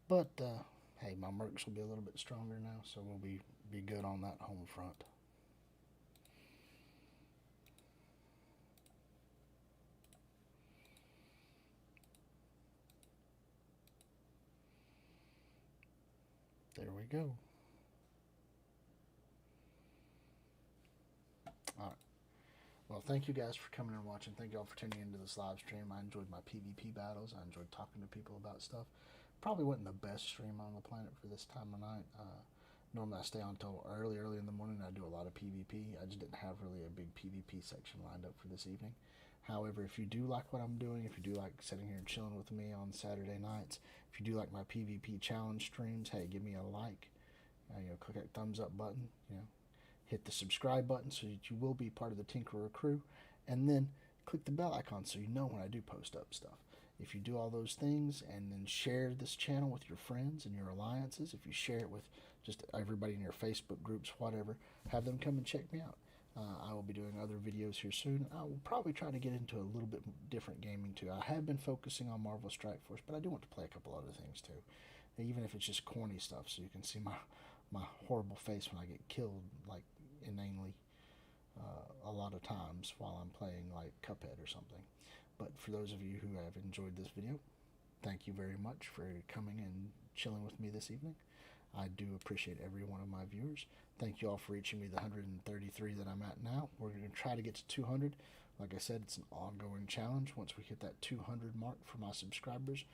Speaker 1: But, hey, my mercs will be a little bit stronger now, so we'll be good on that home front. There we go. Alright. Well, thank you guys for coming and watching. Thank you all for tuning into this live stream. I enjoyed my PvP battles. I enjoyed talking to people about stuff. Probably wasn't the best stream on the planet for this time of night. Normally I stay on until early in the morning. I do a lot of PvP. I just didn't have really a big PvP section lined up for this evening. However, if you do like what I'm doing, if you do like sitting here and chilling with me on Saturday nights, if you do like my PvP challenge streams, hey, give me a like. Click that thumbs up button. Hit the subscribe button so that you will be part of the Tinkerer crew, and then click the bell icon so you know when I do post up stuff. If you do all those things and then share this channel with your friends and your alliances, if you share it with just everybody in your Facebook groups, whatever, have them come and check me out. I will be doing other videos here soon. I will probably try to get into a little bit different gaming too. I have been focusing on Marvel Strike Force, but I do want to play a couple other things too, even if it's just corny stuff, so you can see my horrible face when I get killed, like inanely, a lot of times while I'm playing like Cuphead or something. But for those of you who have enjoyed this video, thank you very much for coming and chilling with me this evening. I do appreciate every one of my viewers. Thank you all for reaching me the 133 that I'm at now. We're going to try to get to 200. Like I said, it's an ongoing challenge. Once we hit that 200 mark for my subscribers,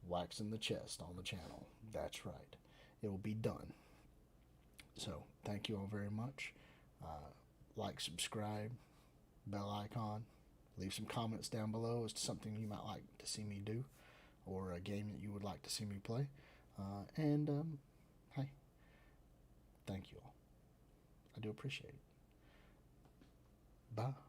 Speaker 1: waxing the chest on the channel. That's right. It will be done. So, thank you all very much. Like, subscribe, bell icon. Leave some comments down below as to something you might like to see me do, or a game that you would like to see me play. Hey, thank you all. I do appreciate it. Bye.